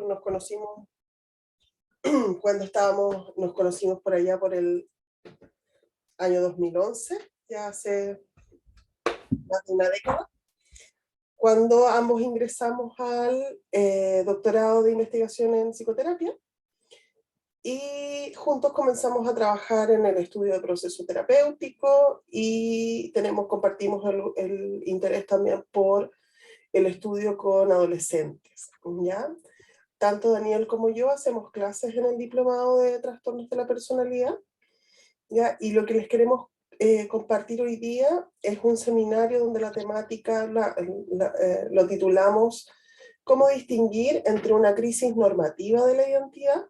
nos conocimos nos conocimos por allá por el año 2011, ya hace más de una década, cuando ambos ingresamos al doctorado de investigación en psicoterapia y juntos comenzamos a trabajar en el estudio de proceso terapéutico y compartimos el interés también por el estudio con adolescentes, ¿ya? Tanto Daniel como yo hacemos clases en el diplomado de trastornos de la personalidad, ¿ya? Y lo que les queremos compartir hoy día es un seminario donde la temática lo titulamos ¿Cómo distinguir entre una crisis normativa de la identidad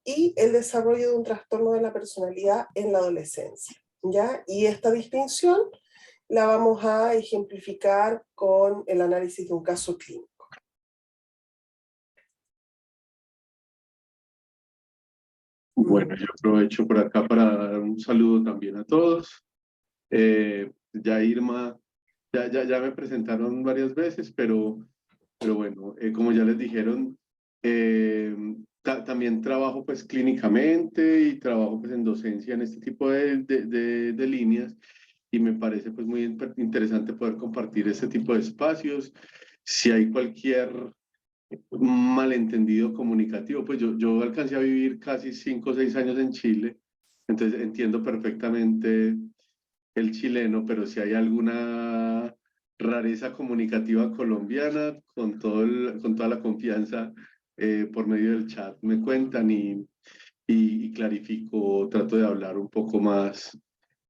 y el desarrollo de un trastorno de la personalidad en la adolescencia? ¿Ya? Y esta distinción la vamos a ejemplificar con el análisis de un caso clínico. Bueno, yo aprovecho por acá para dar un saludo también a todos. Ya Irma, ya me presentaron varias veces, pero bueno, como ya les dijeron, también trabajo pues clínicamente y trabajo pues en docencia en este tipo de líneas, y me parece pues muy interesante poder compartir este tipo de espacios. Si hay cualquier malentendido comunicativo, pues yo alcancé a vivir casi 5 o 6 años en Chile, entonces entiendo perfectamente el chileno, pero si hay alguna rareza comunicativa colombiana, con toda la confianza, por medio del chat me cuentan y clarifico, trato de hablar un poco más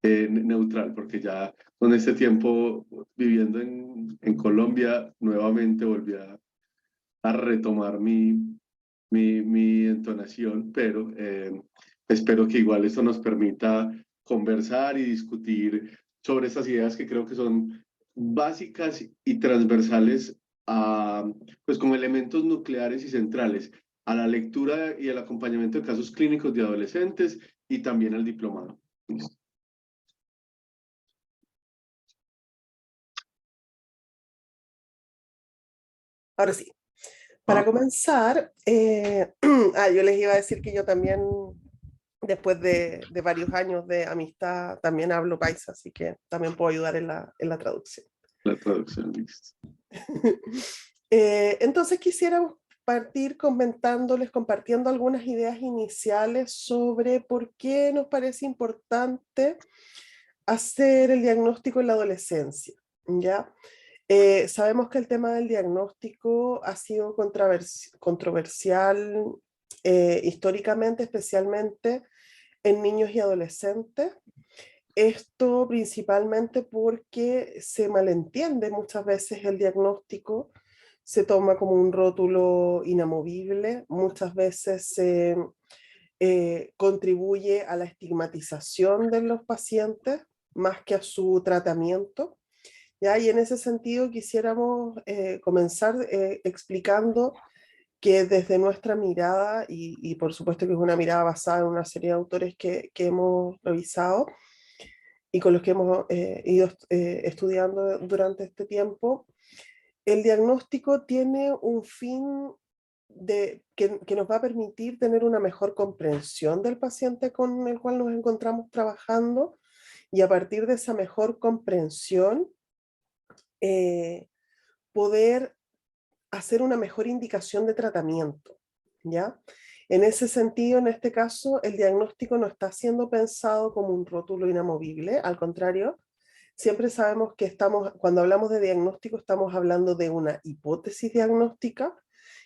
neutral, porque ya con este tiempo viviendo en Colombia, nuevamente volví a retomar mi entonación, pero espero que igual esto nos permita conversar y discutir sobre estas ideas que creo que son básicas y transversales pues como elementos nucleares y centrales a la lectura y al acompañamiento de casos clínicos de adolescentes y también al diplomado. Ahora sí, para comenzar, yo les iba a decir que yo también, después de varios años de amistad, también hablo paisa, así que también puedo ayudar en la traducción. La traducción, listo. Entonces quisiera partir compartiendo algunas ideas iniciales sobre por qué nos parece importante hacer el diagnóstico en la adolescencia, ¿ya? Sabemos que el tema del diagnóstico ha sido controversial históricamente, especialmente en niños y adolescentes. Esto principalmente porque se malentiende muchas veces el diagnóstico, se toma como un rótulo inamovible, muchas veces se contribuye a la estigmatización de los pacientes más que a su tratamiento. ¿Ya? Y en ese sentido quisiéramos comenzar explicando que desde nuestra mirada, y por supuesto que es una mirada basada en una serie de autores que hemos revisado y con los que hemos ido estudiando durante este tiempo, el diagnóstico tiene un fin que nos va a permitir tener una mejor comprensión del paciente con el cual nos encontramos trabajando, y a partir de esa mejor comprensión poder hacer una mejor indicación de tratamiento, ¿ya? En ese sentido, en este caso, el diagnóstico no está siendo pensado como un rótulo inamovible, al contrario, siempre sabemos que cuando hablamos de diagnóstico, estamos hablando de una hipótesis diagnóstica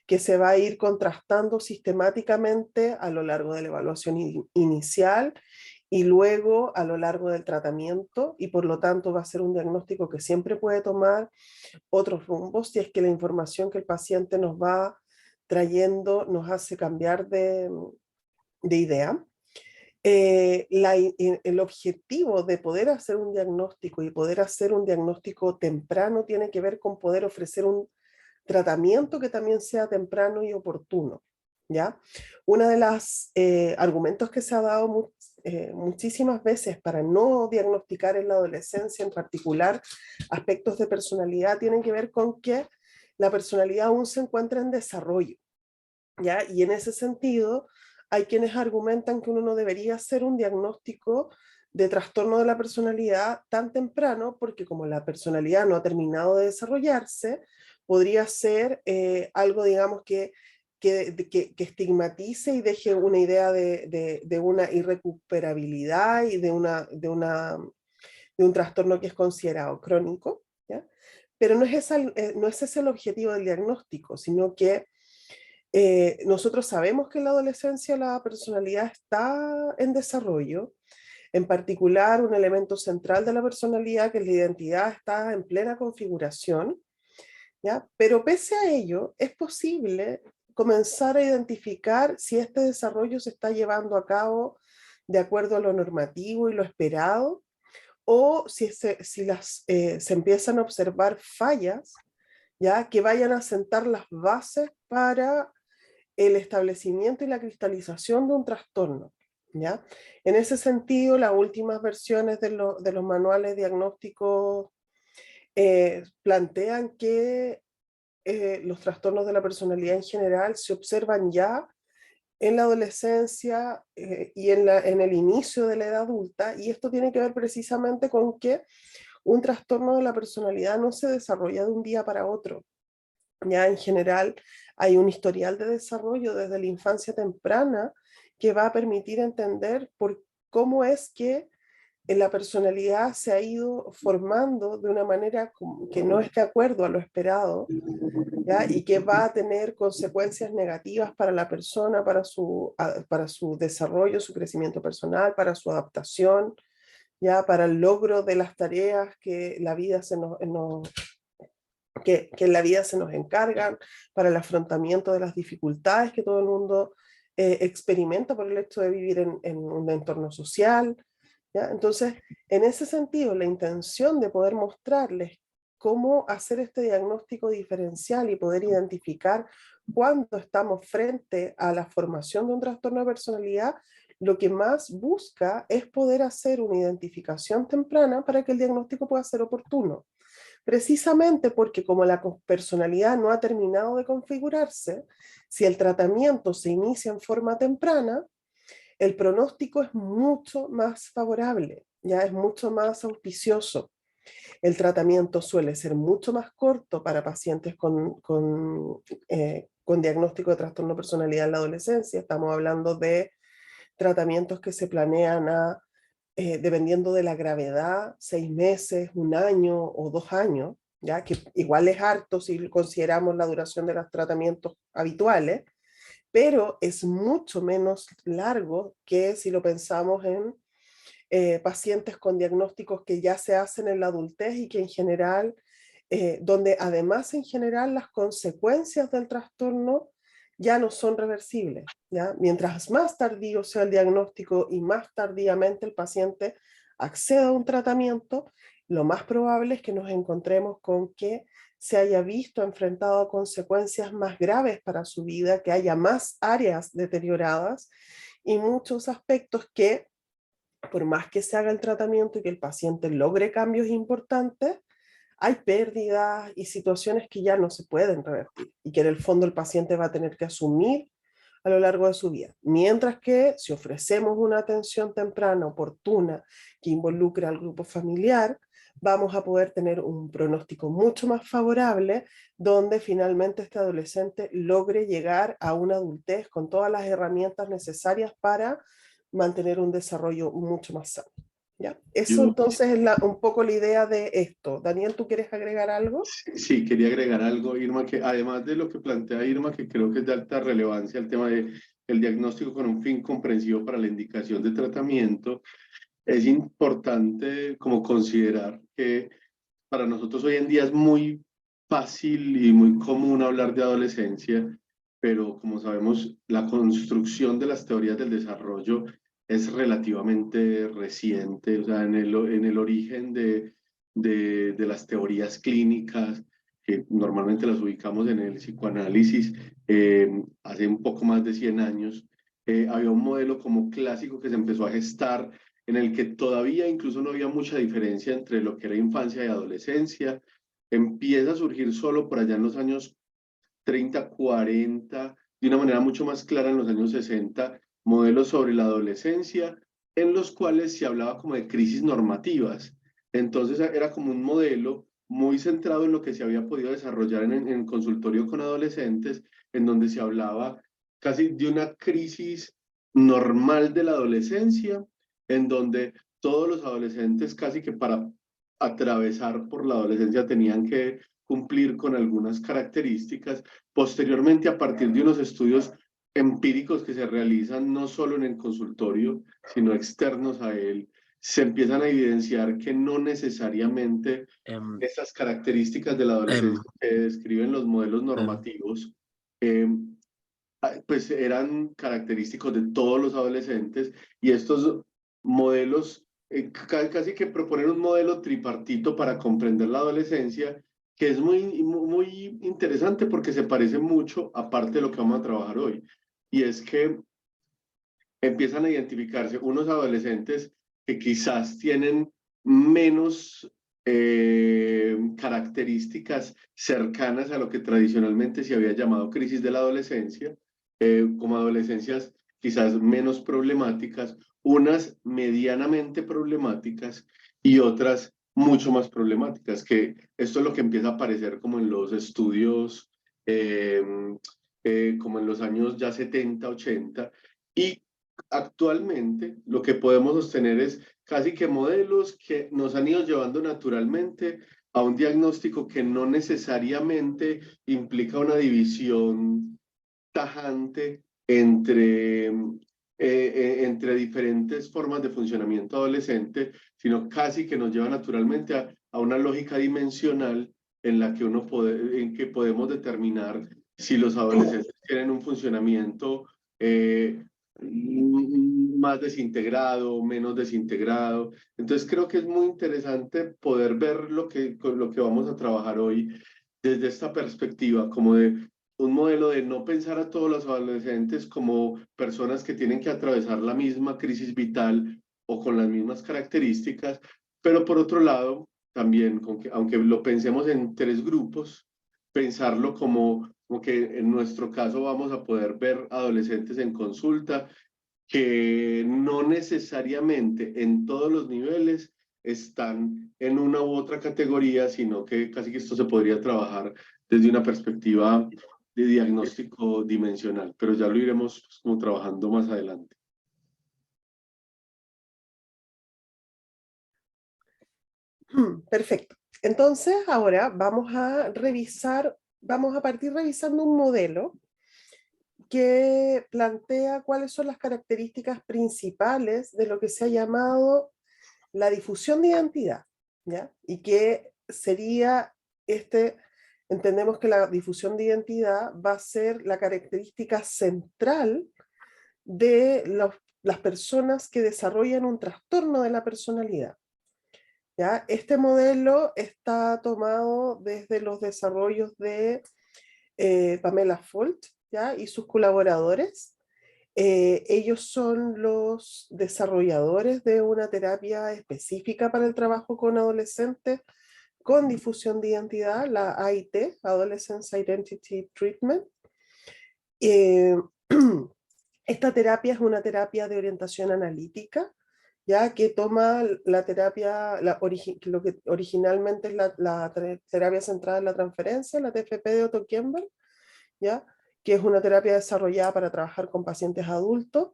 que se va a ir contrastando sistemáticamente a lo largo de la evaluación inicial y luego a lo largo del tratamiento, y por lo tanto va a ser un diagnóstico que siempre puede tomar otros rumbos si es que la información que el paciente nos va trayendo nos hace cambiar de idea. El objetivo de poder hacer un diagnóstico y poder hacer un diagnóstico temprano tiene que ver con poder ofrecer un tratamiento que también sea temprano y oportuno, ¿ya? Uno de los argumentos que se ha dado muchísimas veces para no diagnosticar en la adolescencia, en particular aspectos de personalidad, tienen que ver con que la personalidad aún se encuentra en desarrollo, ¿ya? Y en ese sentido, hay quienes argumentan que uno no debería hacer un diagnóstico de trastorno de la personalidad tan temprano, porque como la personalidad no ha terminado de desarrollarse, podría ser algo, digamos, que estigmatice y deje una idea de una irrecuperabilidad y de un trastorno que es considerado crónico, ¿ya? Pero no es ese el objetivo del diagnóstico, sino que nosotros sabemos que en la adolescencia la personalidad está en desarrollo. En particular, un elemento central de la personalidad, que es la identidad, está en plena configuración, ¿ya? Pero pese a ello, es posible comenzar a identificar si este desarrollo se está llevando a cabo de acuerdo a lo normativo y lo esperado, o si se empiezan a observar fallas, ¿ya? Que vayan a sentar las bases para el establecimiento y la cristalización de un trastorno, ¿ya? En ese sentido, las últimas versiones de los manuales diagnósticos plantean que los trastornos de la personalidad en general se observan ya en la adolescencia y en el inicio de la edad adulta, y esto tiene que ver precisamente con que un trastorno de la personalidad no se desarrolla de un día para otro. Ya en general hay un historial de desarrollo desde la infancia temprana que va a permitir entender cómo es que la personalidad se ha ido formando de una manera que no es de acuerdo a lo esperado, ¿ya? Y que va a tener consecuencias negativas para la persona, para su desarrollo, su crecimiento personal, para su adaptación, ¿ya? Para el logro de las tareas que la vida que en la vida se nos encargan, para el afrontamiento de las dificultades que todo el mundo experimenta por el hecho de vivir en un entorno social, ¿ya? Entonces, en ese sentido, la intención de poder mostrarles cómo hacer este diagnóstico diferencial y poder identificar cuándo estamos frente a la formación de un trastorno de personalidad, lo que más busca es poder hacer una identificación temprana para que el diagnóstico pueda ser oportuno. Precisamente porque como la personalidad no ha terminado de configurarse, si el tratamiento se inicia en forma temprana, el pronóstico es mucho más favorable, ya es mucho más auspicioso. El tratamiento suele ser mucho más corto para pacientes con diagnóstico de trastorno de personalidad en la adolescencia. Estamos hablando de tratamientos que se planean dependiendo de la gravedad, 6 meses, 1 año o 2 años, ¿ya? Que igual es harto si consideramos la duración de los tratamientos habituales, pero es mucho menos largo que si lo pensamos en pacientes con diagnósticos que ya se hacen en la adultez y que en general, donde además en general las consecuencias del trastorno ya no son reversibles, ¿ya? Mientras más tardío sea el diagnóstico y más tardíamente el paciente acceda a un tratamiento, lo más probable es que nos encontremos con que se haya visto enfrentado a consecuencias más graves para su vida, que haya más áreas deterioradas y muchos aspectos que, por más que se haga el tratamiento y que el paciente logre cambios importantes, hay pérdidas y situaciones que ya no se pueden revertir y que en el fondo el paciente va a tener que asumir a lo largo de su vida. Mientras que si ofrecemos una atención temprana, oportuna, que involucre al grupo familiar, vamos a poder tener un pronóstico mucho más favorable, donde finalmente este adolescente logre llegar a una adultez con todas las herramientas necesarias para mantener un desarrollo mucho más sano. ¿Ya? Eso Yo entonces es un poco la idea de esto. Daniel, ¿tú quieres agregar algo? sí quería agregar algo, Irma, que además de lo que plantea Irma, que creo que es de alta relevancia el tema de el diagnóstico con un fin comprensivo para la indicación de tratamiento, es importante como considerar que para nosotros hoy en día es muy fácil y muy común hablar de adolescencia, pero como sabemos, la construcción de las teorías del desarrollo es relativamente reciente, o sea, en el origen de las teorías clínicas, que normalmente las ubicamos en el psicoanálisis, hace un poco más de 100 años, había un modelo como clásico que se empezó a gestar en el que todavía incluso no había mucha diferencia entre lo que era infancia y adolescencia. Empieza a surgir solo por allá en los años 30, 40, de una manera mucho más clara en los años 60 modelos sobre la adolescencia, en los cuales se hablaba como de crisis normativas. Entonces era como un modelo muy centrado en lo que se había podido desarrollar en consultorio con adolescentes, en donde se hablaba casi de una crisis normal de la adolescencia, en donde todos los adolescentes casi que para atravesar por la adolescencia tenían que cumplir con algunas características. Posteriormente, a partir de unos estudios empíricos que se realizan no solo en el consultorio, sino externos a él, se empiezan a evidenciar que no necesariamente esas características de la adolescencia que describen los modelos normativos, pues eran característicos de todos los adolescentes, y estos modelos, casi que proponer un modelo tripartito para comprender la adolescencia, que es muy interesante porque se parece mucho, aparte de lo que vamos a trabajar hoy, y es que empiezan a identificarse unos adolescentes que quizás tienen menos características cercanas a lo que tradicionalmente se había llamado crisis de la adolescencia, como adolescencias quizás menos problemáticas, unas medianamente problemáticas y otras mucho más problemáticas, que esto es lo que empieza a aparecer como en los estudios, como en los años ya 70, 80, y actualmente lo que podemos sostener es casi que modelos que nos han ido llevando naturalmente a un diagnóstico que no necesariamente implica una división tajante entre diferentes formas de funcionamiento adolescente, sino casi que nos lleva naturalmente a una lógica dimensional en la que en que podemos determinar si los adolescentes tienen un funcionamiento más desintegrado, menos desintegrado. Entonces creo que es muy interesante poder ver lo que vamos a trabajar hoy desde esta perspectiva, como de un modelo de no pensar a todos los adolescentes como personas que tienen que atravesar la misma crisis vital o con las mismas características, pero por otro lado, también, aunque lo pensemos en tres grupos, pensarlo como que en nuestro caso vamos a poder ver adolescentes en consulta que no necesariamente en todos los niveles están en una u otra categoría, sino que casi que esto se podría trabajar desde una perspectiva de diagnóstico dimensional, pero ya lo iremos pues, como trabajando más adelante. Perfecto. Entonces, ahora vamos a partir revisando un modelo que plantea cuáles son las características principales de lo que se ha llamado la difusión de identidad, ¿ya? Y que sería entendemos que la difusión de identidad va a ser la característica central de las personas que desarrollan un trastorno de la personalidad. ¿Ya? Este modelo está tomado desde los desarrollos de Pamela Folt, ¿ya? Y sus colaboradores. Ellos son los desarrolladores de una terapia específica para el trabajo con adolescentes con difusión de identidad, la AIT, Adolescence Identity Treatment. Esta terapia es una terapia de orientación analítica, ya que toma la terapia, lo que originalmente es la terapia centrada en la transferencia, la TFP de Otto Kemper, ¿ya? Que es una terapia desarrollada para trabajar con pacientes adultos,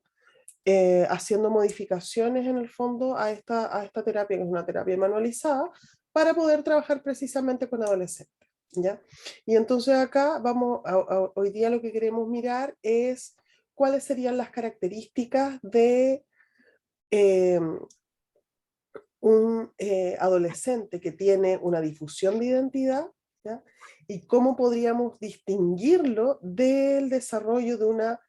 haciendo modificaciones en el fondo a esta terapia, que es una terapia manualizada, para poder trabajar precisamente con adolescentes, ¿ya? Y entonces acá hoy día lo que queremos mirar es cuáles serían las características de un adolescente que tiene una difusión de identidad, ¿ya? Y cómo podríamos distinguirlo del desarrollo de una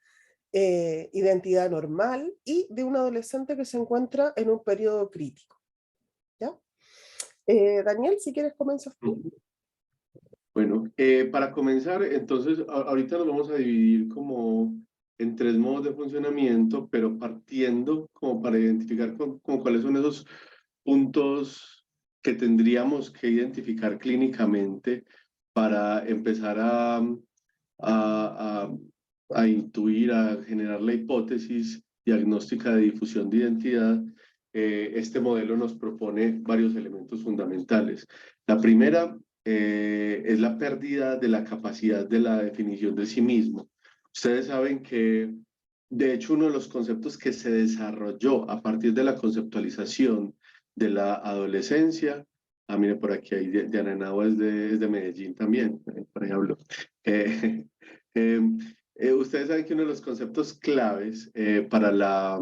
identidad normal y de un adolescente que se encuentra en un periodo crítico, ¿ya? Daniel, si quieres comienzas tú. Bueno, para comenzar, entonces, ahorita nos vamos a dividir como en tres modos de funcionamiento, pero partiendo como para identificar como cuáles son esos puntos que tendríamos que identificar clínicamente para empezar a a intuir, a generar la hipótesis diagnóstica de difusión de identidad, este modelo nos propone varios elementos fundamentales. La primera es la pérdida de la capacidad de la definición de sí mismo. Ustedes saben que, de hecho, uno de los conceptos que se desarrolló a partir de la conceptualización de la adolescencia, mire, por aquí hay Diana Henao es de Medellín también, por ejemplo. Ustedes saben que uno de los conceptos claves para la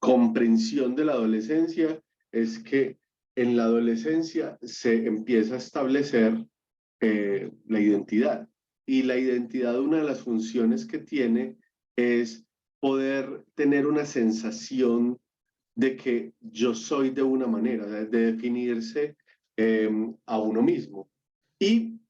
comprensión de la adolescencia es que en la adolescencia se empieza a establecer la identidad. Y la identidad, una de las funciones que tiene es poder tener una sensación de que yo soy de una manera, de definirse a uno mismo. Y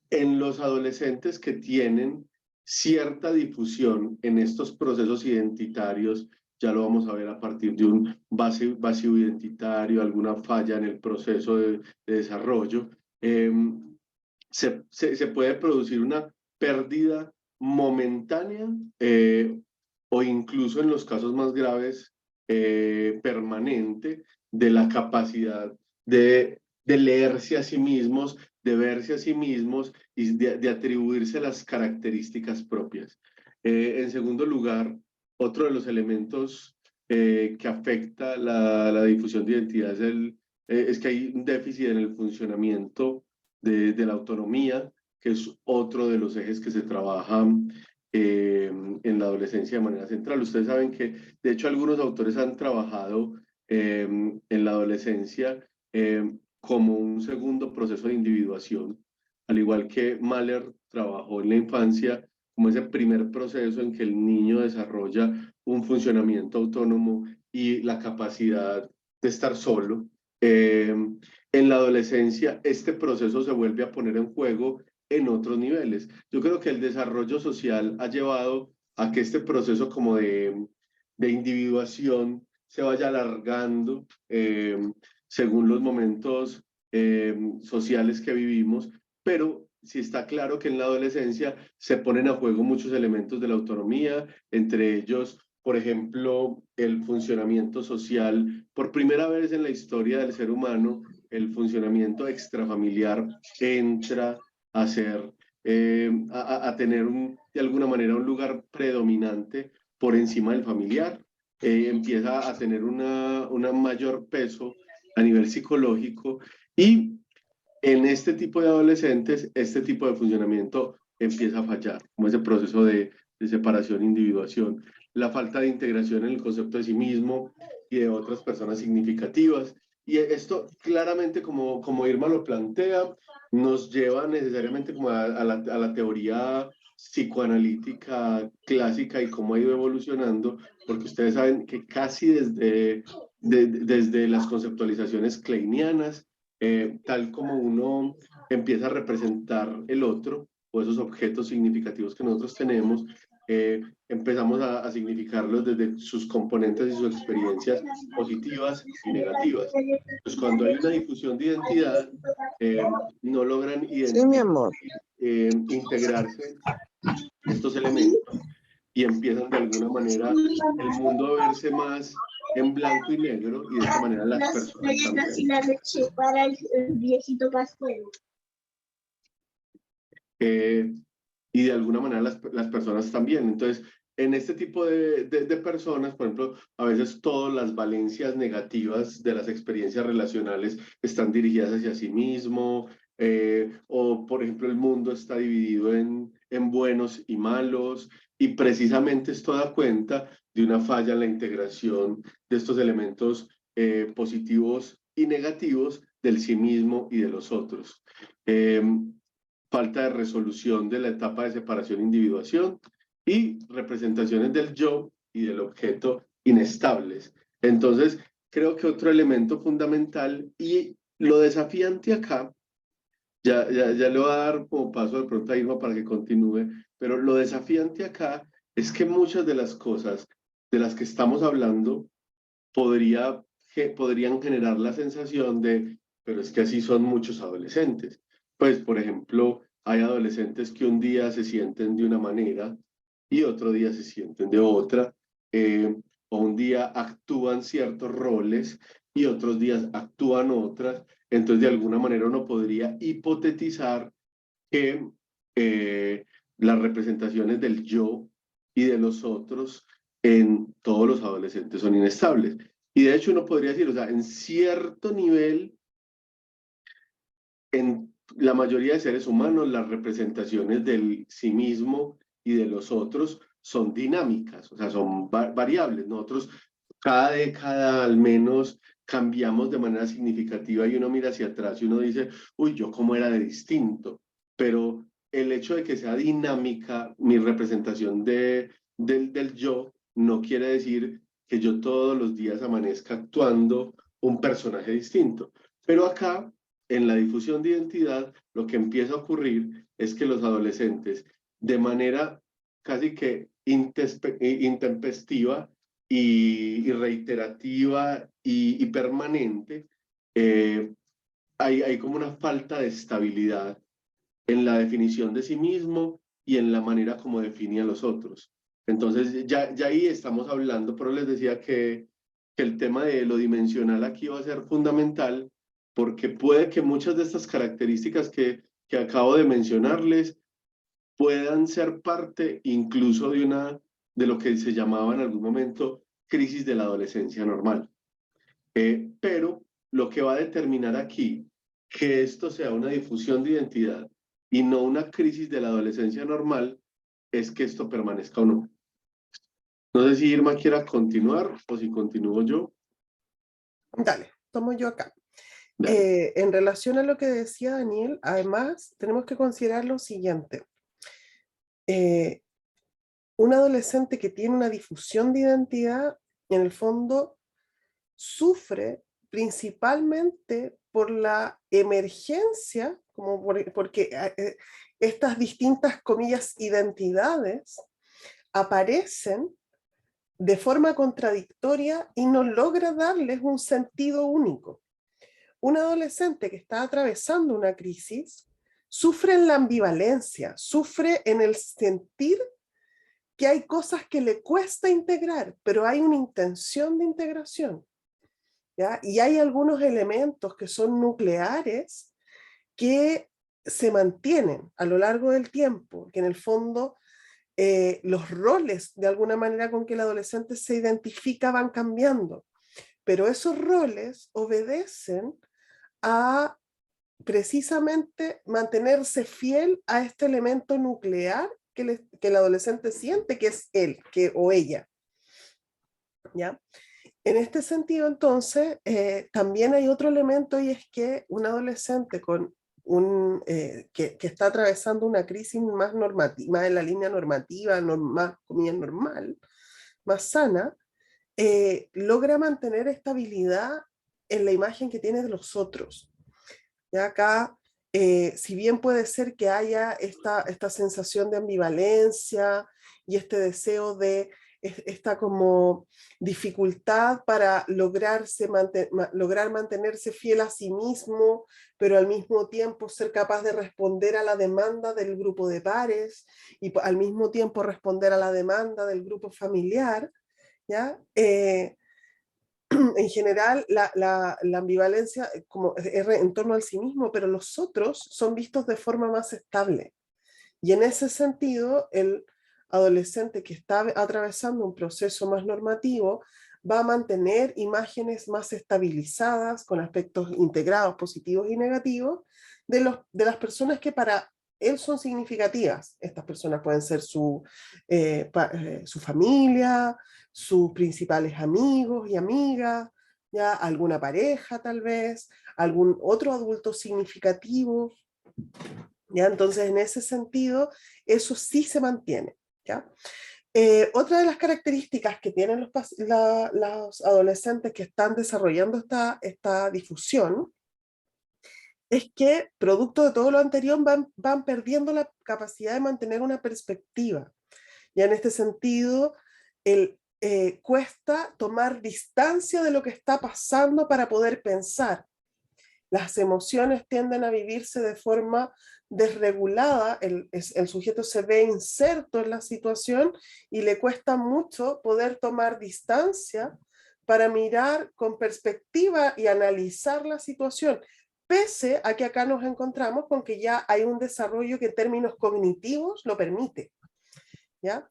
en los adolescentes que tienen cierta difusión en estos procesos identitarios, ya lo vamos a ver a partir de un vacío identitario, alguna falla en el proceso de desarrollo, se puede producir una pérdida momentánea o incluso en los casos más graves permanente de la capacidad de leerse a sí mismos, de verse a sí mismos y de atribuirse las características propias. En segundo lugar, otro de los elementos que afecta la difusión de identidad es que hay un déficit en el funcionamiento de la autonomía, que es otro de los ejes que se trabajan en la adolescencia de manera central. Ustedes saben que, de hecho, algunos autores han trabajado en la adolescencia como un segundo proceso de individuación, al igual que Mahler trabajó en la infancia como ese primer proceso en que el niño desarrolla un funcionamiento autónomo y la capacidad de estar solo. En la adolescencia, este proceso se vuelve a poner en juego en otros niveles. Yo creo que el desarrollo social ha llevado a que este proceso como de individuación se vaya alargando según los momentos sociales que vivimos, pero sí está claro que en la adolescencia se ponen a juego muchos elementos de la autonomía, entre ellos, por ejemplo, el funcionamiento social. Por primera vez en la historia del ser humano, el funcionamiento extrafamiliar entra a ser, a tener de alguna manera un lugar predominante por encima del familiar. Empieza a tener una mayor peso a nivel psicológico y en este tipo de adolescentes, este tipo de funcionamiento empieza a fallar, como ese proceso de separación e individuación, la falta de integración en el concepto de sí mismo y de otras personas significativas. Y esto claramente, como Irma lo plantea, nos lleva necesariamente como a la teoría psicoanalítica clásica y cómo ha ido evolucionando, porque ustedes saben que casi desde las conceptualizaciones kleinianas, tal como uno empieza a representar el otro o esos objetos significativos que nosotros tenemos, empezamos a significarlos desde sus componentes y sus experiencias positivas y negativas. Pues cuando hay una difusión de identidad, no logran Sí, mi amor. integrarse estos elementos y empiezan de alguna manera el mundo a verse más en blanco y negro y de esta manera las personas también. Y la leche para el viejito pastel. Y de alguna manera las personas también. Entonces, en este tipo de personas, por ejemplo, a veces todas las valencias negativas de las experiencias relacionales están dirigidas hacia sí mismo, o por ejemplo, el mundo está dividido en buenos y malos, y precisamente esto da cuenta de una falla en la integración de estos elementos positivos y negativos del sí mismo y de los otros. Falta de resolución de la etapa de separación-individuación y representaciones del yo y del objeto inestables. Entonces, creo que otro elemento fundamental y lo desafiante acá, ya le voy a dar como paso de pronto a Irma para que continúe, pero lo desafiante acá es que muchas de las cosas de las que estamos hablando podrían generar la sensación de, pero es que así son muchos adolescentes. Pues, por ejemplo, hay adolescentes que un día se sienten de una manera y otro día se sienten de otra, o un día actúan ciertos roles y otros días actúan otras. Entonces, de alguna manera uno podría hipotetizar que las representaciones del yo y de los otros en todos los adolescentes son inestables. Y de hecho uno podría decir, o sea, en cierto nivel, en la mayoría de seres humanos, las representaciones del sí mismo y de los otros son dinámicas, o sea, son variables. Nosotros cada década al menos cambiamos de manera significativa y uno mira hacia atrás y uno dice, uy, yo cómo era de distinto. Pero el hecho de que sea dinámica mi representación del yo no quiere decir que yo todos los días amanezca actuando un personaje distinto. Pero acá, en la difusión de identidad, lo que empieza a ocurrir es que los adolescentes, de manera casi que intempestiva y reiterativa y permanente, hay como una falta de estabilidad en la definición de sí mismo y en la manera como define a los otros. Entonces, ya ahí estamos hablando, pero les decía que el tema de lo dimensional aquí va a ser fundamental, porque puede que muchas de estas características que acabo de mencionarles puedan ser parte incluso de lo que se llamaba en algún momento crisis de la adolescencia normal. Pero lo que va a determinar aquí que esto sea una difusión de identidad y no una crisis de la adolescencia normal es que esto permanezca o no. No sé si Irma quiera continuar o si continúo yo. Dale, tomo yo acá. Dale. En relación a lo que decía Daniel, además tenemos que considerar lo siguiente. Un adolescente que tiene una difusión de identidad, en el fondo, sufre principalmente por la emergencia, porque estas distintas, comillas, identidades aparecen de forma contradictoria y no logra darles un sentido único. Un adolescente que está atravesando una crisis sufre en la ambivalencia, sufre en el sentir que hay cosas que le cuesta integrar, pero hay una intención de integración, ¿ya? Y hay algunos elementos que son nucleares que se mantienen a lo largo del tiempo, que en el fondo los roles de alguna manera con que el adolescente se identifica van cambiando, pero esos roles obedecen a precisamente mantenerse fiel a este elemento nuclear que el adolescente siente que es él o ella, ¿ya? En este sentido, entonces, también hay otro elemento y es que un adolescente que está atravesando una crisis más normativa, más en la línea normativa, más comillas normal, más sana, logra mantener estabilidad en la imagen que tiene de los otros. Ya acá, si bien puede ser que haya esta sensación de ambivalencia y este deseo de esta como dificultad para lograr mantenerse fiel a sí mismo, pero al mismo tiempo ser capaz de responder a la demanda del grupo de pares y al mismo tiempo responder a la demanda del grupo familiar, ¿ya? En general, la ambivalencia como es en torno al sí mismo, pero los otros son vistos de forma más estable. Y en ese sentido, el adolescente que está atravesando un proceso más normativo va a mantener imágenes más estabilizadas, con aspectos integrados, positivos y negativos, de las personas que para él son significativas. Estas personas pueden ser su familia, sus principales amigos y amigas, ya alguna pareja tal vez, algún otro adulto significativo. ¿Ya? Entonces, en ese sentido, eso sí se mantiene. ¿Ya? Otra de las características que tienen los adolescentes que están desarrollando esta difusión es que, producto de todo lo anterior, van perdiendo la capacidad de mantener una perspectiva. Ya en este sentido, cuesta tomar distancia de lo que está pasando para poder pensar. Las emociones tienden a vivirse de forma desregulada, el sujeto se ve inserto en la situación y le cuesta mucho poder tomar distancia para mirar con perspectiva y analizar la situación, pese a que acá nos encontramos con que ya hay un desarrollo que en términos cognitivos lo permite, ¿ya?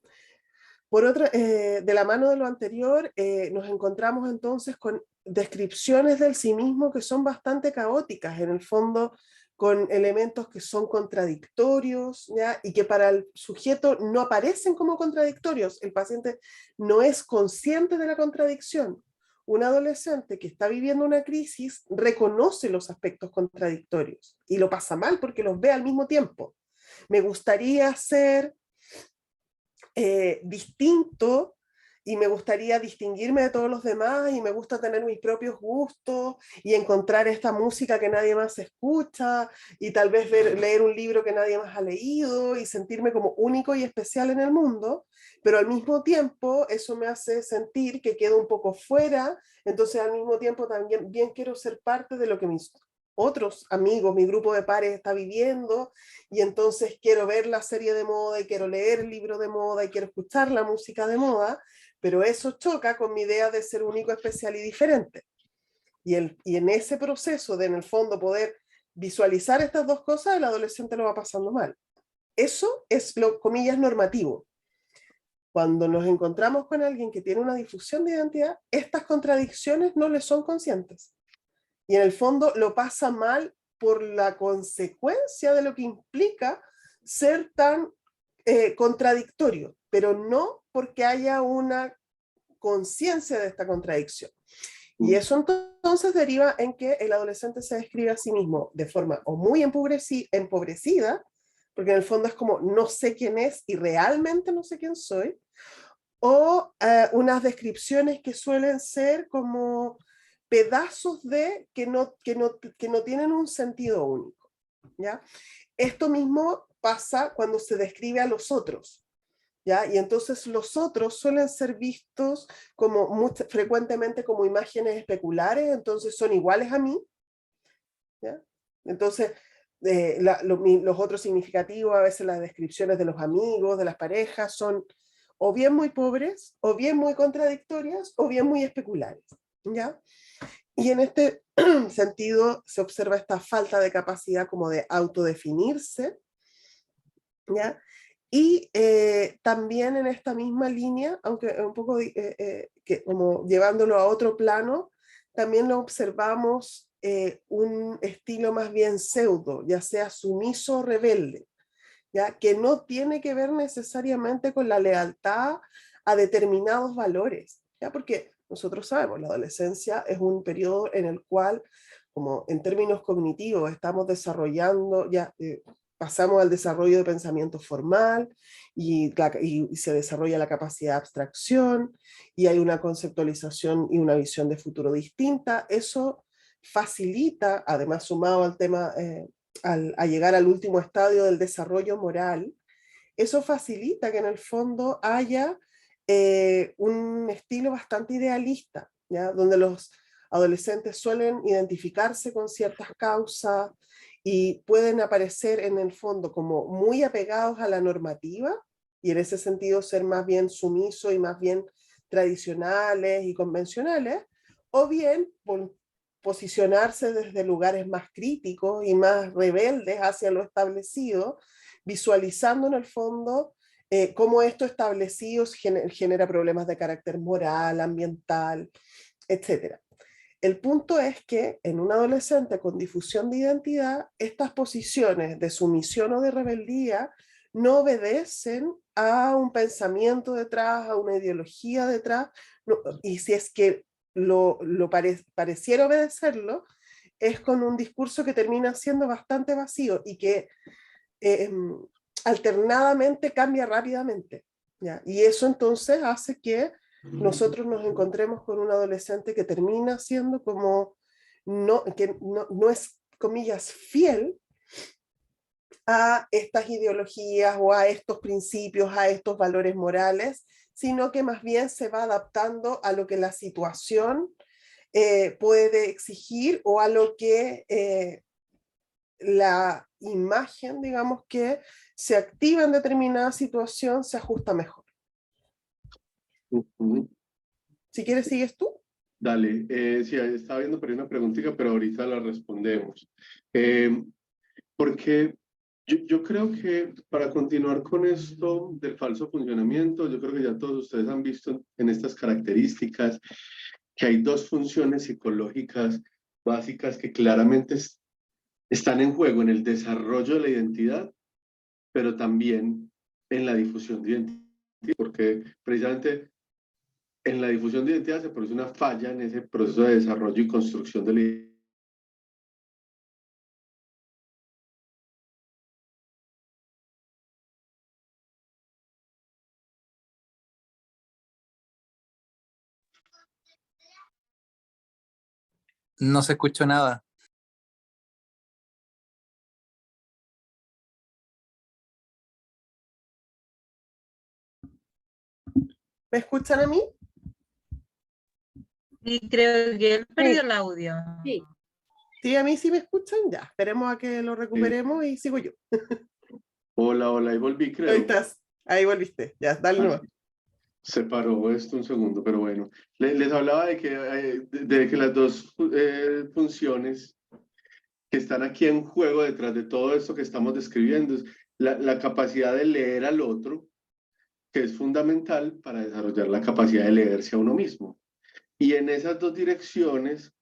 Por otra, de la mano de lo anterior, nos encontramos entonces con descripciones del sí mismo que son bastante caóticas, en el fondo con elementos que son contradictorios, ¿ya? Y que para el sujeto no aparecen como contradictorios. El paciente no es consciente de la contradicción. Un adolescente que está viviendo una crisis reconoce los aspectos contradictorios y lo pasa mal porque los ve al mismo tiempo. Me gustaría ser distinto y me gustaría distinguirme de todos los demás y me gusta tener mis propios gustos y encontrar esta música que nadie más escucha y tal vez leer un libro que nadie más ha leído y sentirme como único y especial en el mundo, pero al mismo tiempo eso me hace sentir que quedo un poco fuera, entonces al mismo tiempo también bien quiero ser parte de lo que mis otros amigos, mi grupo de pares está viviendo, y entonces quiero ver la serie de moda y quiero leer el libro de moda y quiero escuchar la música de moda, pero eso choca con mi idea de ser único, especial y diferente. Y en ese proceso de, en el fondo, poder visualizar estas dos cosas, el adolescente lo va pasando mal. Eso es lo, comillas, normativo. Cuando nos encontramos con alguien que tiene una difusión de identidad, estas contradicciones no le son conscientes. Y en el fondo lo pasa mal por la consecuencia de lo que implica ser tan contradictorio, pero no porque haya una conciencia de esta contradicción. Y eso entonces deriva en que el adolescente se describe a sí mismo de forma o muy empobrecida, porque en el fondo es como no sé quién es y realmente no sé quién soy, o unas descripciones que suelen ser como pedazos de que no tienen un sentido único, ¿ya? Esto mismo pasa cuando se describe a los otros, ¿ya? Y entonces los otros suelen ser vistos como frecuentemente como imágenes especulares, entonces son iguales a mí, ¿ya? Entonces, los otros significativos, a veces las descripciones de los amigos, de las parejas, son o bien muy pobres, o bien muy contradictorias, o bien muy especulares, ¿ya? Y en este sentido se observa esta falta de capacidad como de autodefinirse, ¿ya? Y también en esta misma línea, aunque un poco que como llevándolo a otro plano, también lo observamos un estilo más bien pseudo, ya sea sumiso o rebelde, ¿ya? Que no tiene que ver necesariamente con la lealtad a determinados valores, ¿ya? Porque nosotros sabemos, la adolescencia es un periodo en el cual, como en términos cognitivos, estamos desarrollando, ya pasamos al desarrollo de pensamiento formal y se desarrolla la capacidad de abstracción y hay una conceptualización y una visión de futuro distinta. Eso facilita, además sumado al tema a llegar al último estadio del desarrollo moral, eso facilita que en el fondo haya un estilo bastante idealista, ¿ya? Donde los adolescentes suelen identificarse con ciertas causas y pueden aparecer en el fondo como muy apegados a la normativa y en ese sentido ser más bien sumisos y más bien tradicionales y convencionales, o bien posicionarse desde lugares más críticos y más rebeldes hacia lo establecido, visualizando en el fondo cómo esto establecido genera problemas de carácter moral, ambiental, etc. El punto es que en un adolescente con difusión de identidad, estas posiciones de sumisión o de rebeldía no obedecen a un pensamiento detrás, a una ideología detrás, no, y si es que pareciera obedecerlo, es con un discurso que termina siendo bastante vacío y que alternadamente cambia rápidamente, ¿ya? Y eso entonces hace que nosotros nos encontremos con un adolescente que termina siendo como, que no es, comillas, fiel a estas ideologías o a estos principios, a estos valores morales, sino que más bien se va adaptando a lo que la situación puede exigir o a lo que la imagen, digamos, que se activa en determinada situación se ajusta mejor. Si quieres, sigues tú. Dale, sí, estaba viendo por ahí una preguntita, pero ahorita la respondemos. Porque yo creo que para continuar con esto del falso funcionamiento, yo creo que ya todos ustedes han visto en estas características que hay dos funciones psicológicas básicas que claramente están en juego en el desarrollo de la identidad, pero también en la difusión de identidad, porque precisamente en la difusión de identidad se produce una falla en ese proceso de desarrollo y construcción de la identidad. No se escuchó nada. ¿Me escuchan a mí? Y creo que él perdió el audio. Sí. Sí, a mí sí me escuchan. Ya, esperemos a que lo recuperemos y sigo yo. Hola, hola, ahí volví, creo. Ahí estás. Ahí volviste. Ya, dale nomás. Se paró esto un segundo, pero bueno. Les hablaba de que las dos funciones que están aquí en juego detrás de todo esto que estamos describiendo es la capacidad de leer al otro, que es fundamental para desarrollar la capacidad de leerse a uno mismo. Y en esas dos direcciones,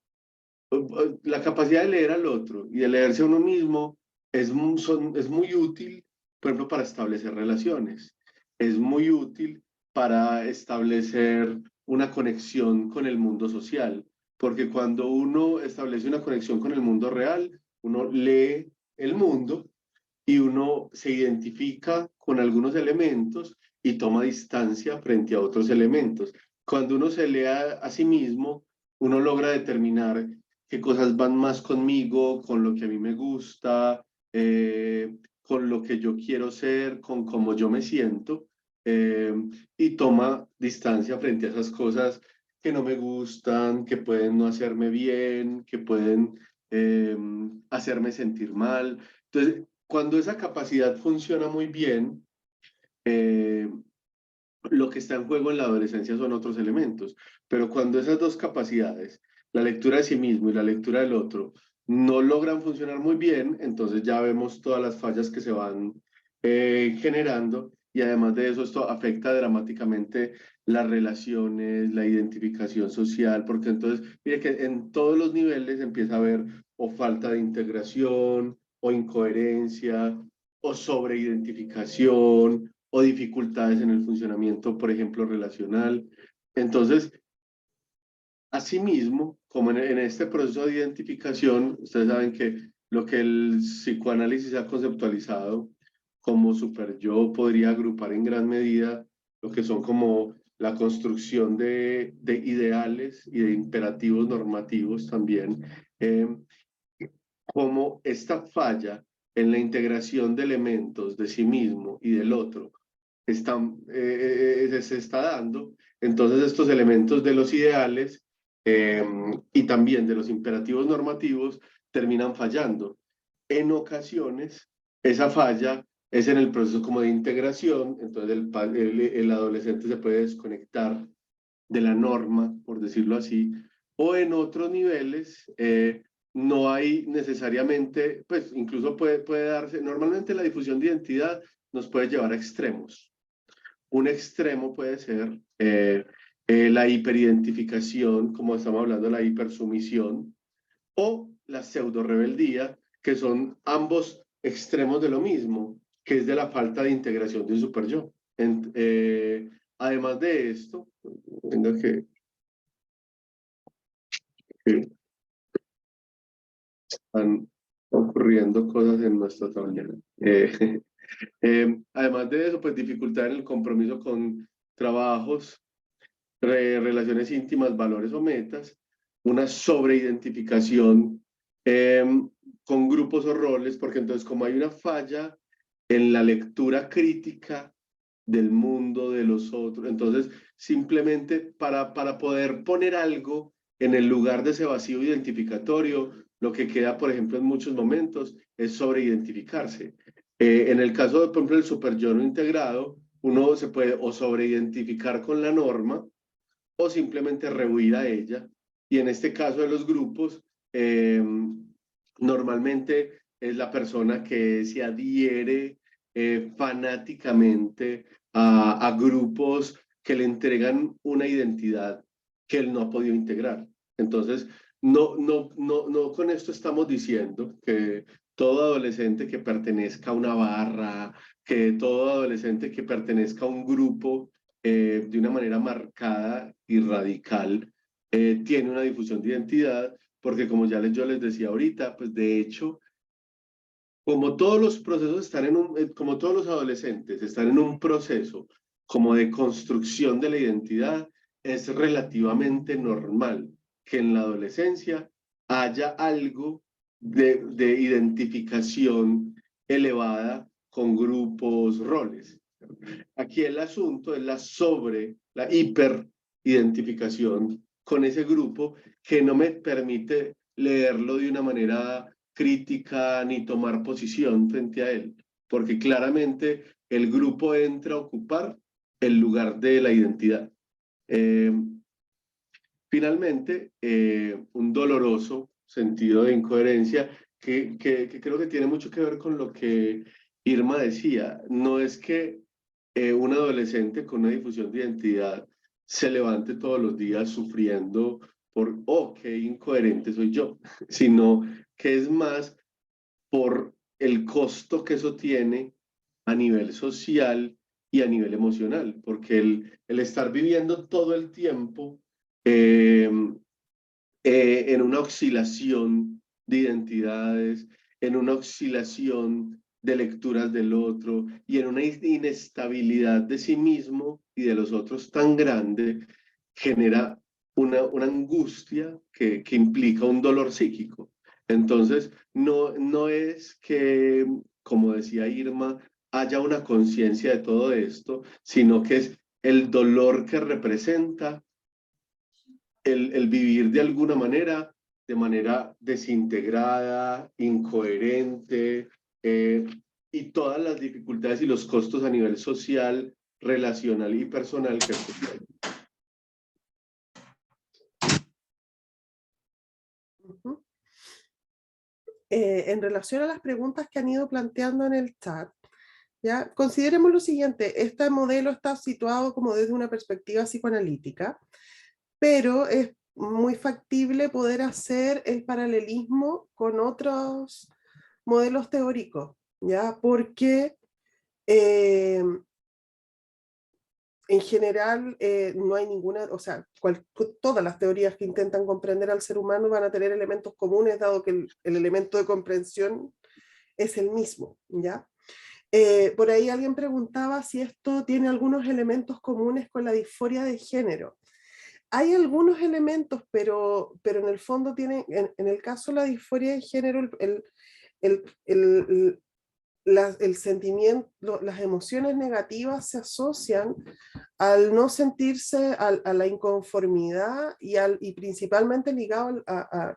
la capacidad de leer al otro y de leerse a uno mismo es muy útil, por ejemplo, para establecer relaciones. Es muy útil para establecer una conexión con el mundo social, porque cuando uno establece una conexión con el mundo real, uno lee el mundo y uno se identifica con algunos elementos y toma distancia frente a otros elementos. Cuando uno se lee a sí mismo, uno logra determinar qué cosas van más conmigo, con lo que a mí me gusta, con lo que yo quiero ser, con cómo yo me siento, y toma distancia frente a esas cosas que no me gustan, que pueden no hacerme bien, que pueden hacerme sentir mal. Entonces, cuando esa capacidad funciona muy bien, lo que está en juego en la adolescencia son otros elementos, pero cuando esas dos capacidades, la lectura de sí mismo y la lectura del otro, no logran funcionar muy bien, entonces ya vemos todas las fallas que se van generando y además de eso esto afecta dramáticamente las relaciones, la identificación social, porque entonces, mire que en todos los niveles empieza a haber o falta de integración o incoherencia o sobreidentificación o dificultades en el funcionamiento, por ejemplo, relacional. Entonces, asimismo, como en este proceso de identificación, ustedes saben que lo que el psicoanálisis ha conceptualizado como superyo podría agrupar en gran medida lo que son como la construcción de ideales y de imperativos normativos también, como esta falla en la integración de elementos de sí mismo y del otro se está dando, entonces estos elementos de los ideales y también de los imperativos normativos terminan fallando. En ocasiones, esa falla es en el proceso como de integración, entonces el adolescente se puede desconectar de la norma, por decirlo así, o en otros niveles no hay necesariamente, pues incluso puede darse, normalmente la difusión de identidad nos puede llevar a extremos. Un extremo puede ser la hiperidentificación, como estamos hablando, la hipersumisión, o la pseudo-rebeldía, que son ambos extremos de lo mismo, que es de la falta de integración de un superyo. Además de esto, venga que están ocurriendo cosas en nuestra tablero. Además de eso, pues dificultad en el compromiso con trabajos, relaciones íntimas, valores o metas, una sobreidentificación con grupos o roles, porque entonces como hay una falla en la lectura crítica del mundo, de los otros, entonces simplemente para poder poner algo en el lugar de ese vacío identificatorio, lo que queda, por ejemplo, en muchos momentos es sobreidentificarse. En el caso, por ejemplo, del superyo no integrado, uno se puede o sobreidentificar con la norma o simplemente rehuir a ella. Y en este caso de los grupos, normalmente es la persona que se adhiere fanáticamente a grupos que le entregan una identidad que él no ha podido integrar. Entonces, no con esto estamos diciendo que todo adolescente que pertenezca a una barra, que todo adolescente que pertenezca a un grupo de una manera marcada y radical tiene una difusión de identidad, porque como ya yo les decía ahorita, pues de hecho, como todos los procesos están como todos los adolescentes están en un proceso como de construcción de la identidad, es relativamente normal que en la adolescencia haya algo de identificación elevada con grupos, roles. Aquí el asunto es la hiperidentificación con ese grupo que no me permite leerlo de una manera crítica ni tomar posición frente a él, porque claramente el grupo entra a ocupar el lugar de la identidad. Finalmente, un doloroso sentido de incoherencia que creo que tiene mucho que ver con lo que Irma decía. No es que un adolescente con una difusión de identidad se levante todos los días sufriendo por, oh, qué incoherente soy yo, sino que es más por el costo que eso tiene a nivel social y a nivel emocional, porque el estar viviendo todo el tiempo eh, en una oscilación de identidades, en una oscilación de lecturas del otro y en una inestabilidad de sí mismo y de los otros tan grande, genera una angustia que implica un dolor psíquico. Entonces, no es que, como decía Irma, haya una conciencia de todo esto, sino que es el dolor que representa el vivir de manera desintegrada, incoherente, y todas las dificultades y los costos a nivel social, relacional y personal que tiene. En relación a las preguntas que han ido planteando en el chat, ¿ya? Consideremos lo siguiente, este modelo está situado como desde una perspectiva psicoanalítica, pero es muy factible poder hacer el paralelismo con otros modelos teóricos, ¿ya? Porque en general no hay ninguna, o sea, todas las teorías que intentan comprender al ser humano van a tener elementos comunes, dado que el elemento de comprensión es el mismo, ¿ya? Por ahí alguien preguntaba si esto tiene algunos elementos comunes con la disforia de género. Hay algunos elementos, pero en el fondo tiene, en el caso de la disforia de género, el sentimiento, las emociones negativas se asocian al no sentirse, a la inconformidad y principalmente ligado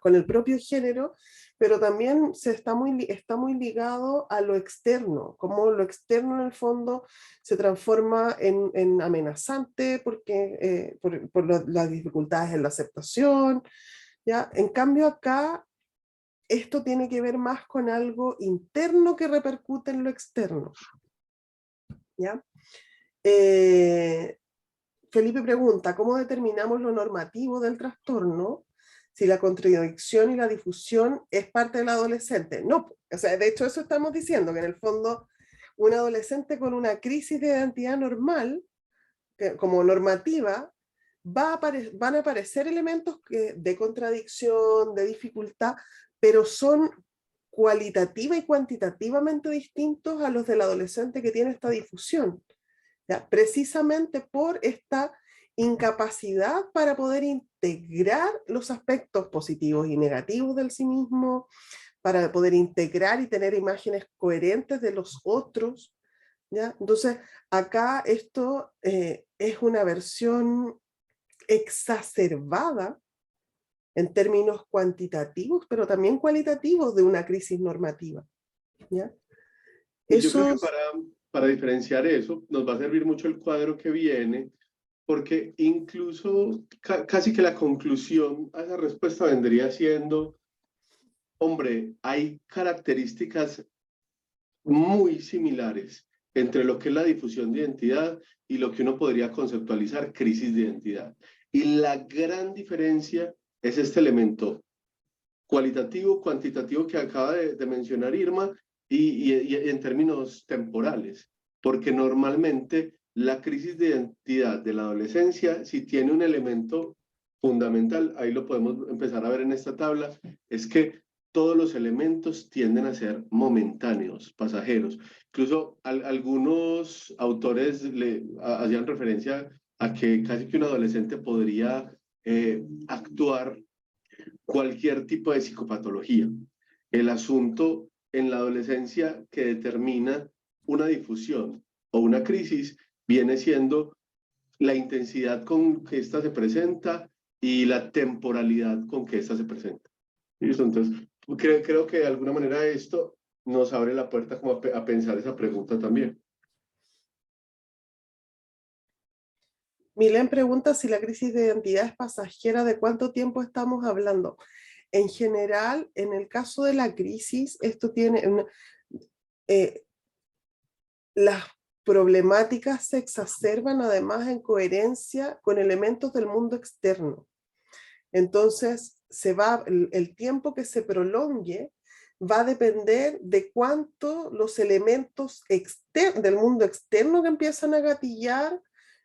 con el propio género, pero también está muy ligado a lo externo, como lo externo en el fondo se transforma en amenazante porque, por las dificultades en la aceptación, ¿ya? En cambio acá esto tiene que ver más con algo interno que repercute en lo externo, ¿ya? Felipe pregunta, ¿cómo determinamos lo normativo del trastorno si la contradicción y la difusión es parte del adolescente? No, o sea, de hecho eso estamos diciendo, que en el fondo un adolescente con una crisis de identidad normal, como normativa, van a aparecer elementos de contradicción, de dificultad, pero son cualitativa y cuantitativamente distintos a los del adolescente que tiene esta difusión, ¿ya? Precisamente por esta incapacidad para poder integrar los aspectos positivos y negativos del sí mismo, para poder integrar y tener imágenes coherentes de los otros, ¿ya? Entonces, acá esto es una versión exacerbada en términos cuantitativos, pero también cualitativos de una crisis normativa. ¿Ya? Y yo creo Eso, que para diferenciar eso, nos va a servir mucho el cuadro que viene, porque incluso casi que la conclusión a esa respuesta vendría siendo, hombre, hay características muy similares entre lo que es la difusión de identidad y lo que uno podría conceptualizar crisis de identidad. Y la gran diferencia es este elemento cualitativo, cuantitativo que acaba de mencionar Irma y en términos temporales, porque normalmente la crisis de identidad de la adolescencia, si tiene un elemento fundamental, ahí lo podemos empezar a ver en esta tabla, es que todos los elementos tienden a ser momentáneos, pasajeros. Incluso algunos autores hacían referencia a que casi que un adolescente podría actuar cualquier tipo de psicopatología. El asunto en la adolescencia que determina una difusión o una crisis viene siendo la intensidad con que ésta se presenta y la temporalidad con que ésta se presenta. ¿Listo? Entonces, creo que de alguna manera esto nos abre la puerta como a pensar esa pregunta también. Milén pregunta si la crisis de identidad es pasajera, ¿de cuánto tiempo estamos hablando? En general, en el caso de la crisis, esto tiene las problemáticas se exacerban además en coherencia con elementos del mundo externo. Entonces, el tiempo que se prolongue va a depender de cuánto los elementos del mundo externo que empiezan a gatillar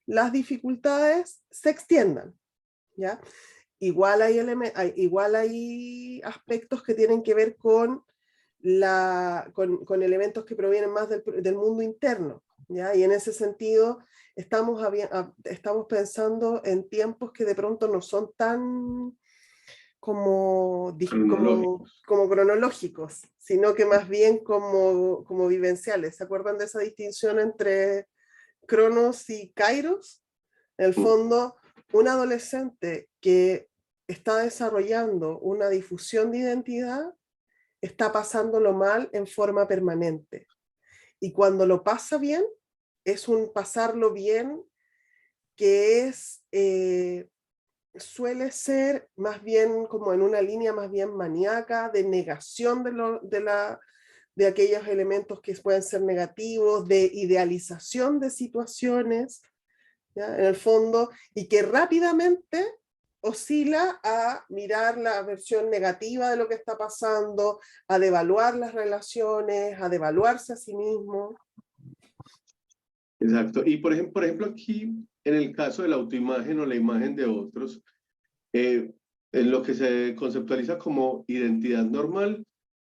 las dificultades se extiendan, ¿ya? Igual hay aspectos que tienen que ver con elementos que provienen más del mundo interno, ¿ya? Y en ese sentido estamos pensando en tiempos que de pronto no son tan como cronológicos, sino que más bien como vivenciales. ¿Se acuerdan de esa distinción entre Cronos y Kairos? En el fondo, un adolescente que está desarrollando una difusión de identidad está pasándolo mal en forma permanente. Y cuando lo pasa bien, es un pasarlo bien que suele ser más bien como en una línea más bien maníaca, de negación de aquellos elementos que pueden ser negativos, de idealización de situaciones, ¿ya? En el fondo, y que rápidamente oscila a mirar la versión negativa de lo que está pasando, a devaluar las relaciones, a devaluarse a sí mismo. Exacto. Y por ejemplo, aquí, en el caso de la autoimagen o la imagen de otros, en lo que se conceptualiza como identidad normal,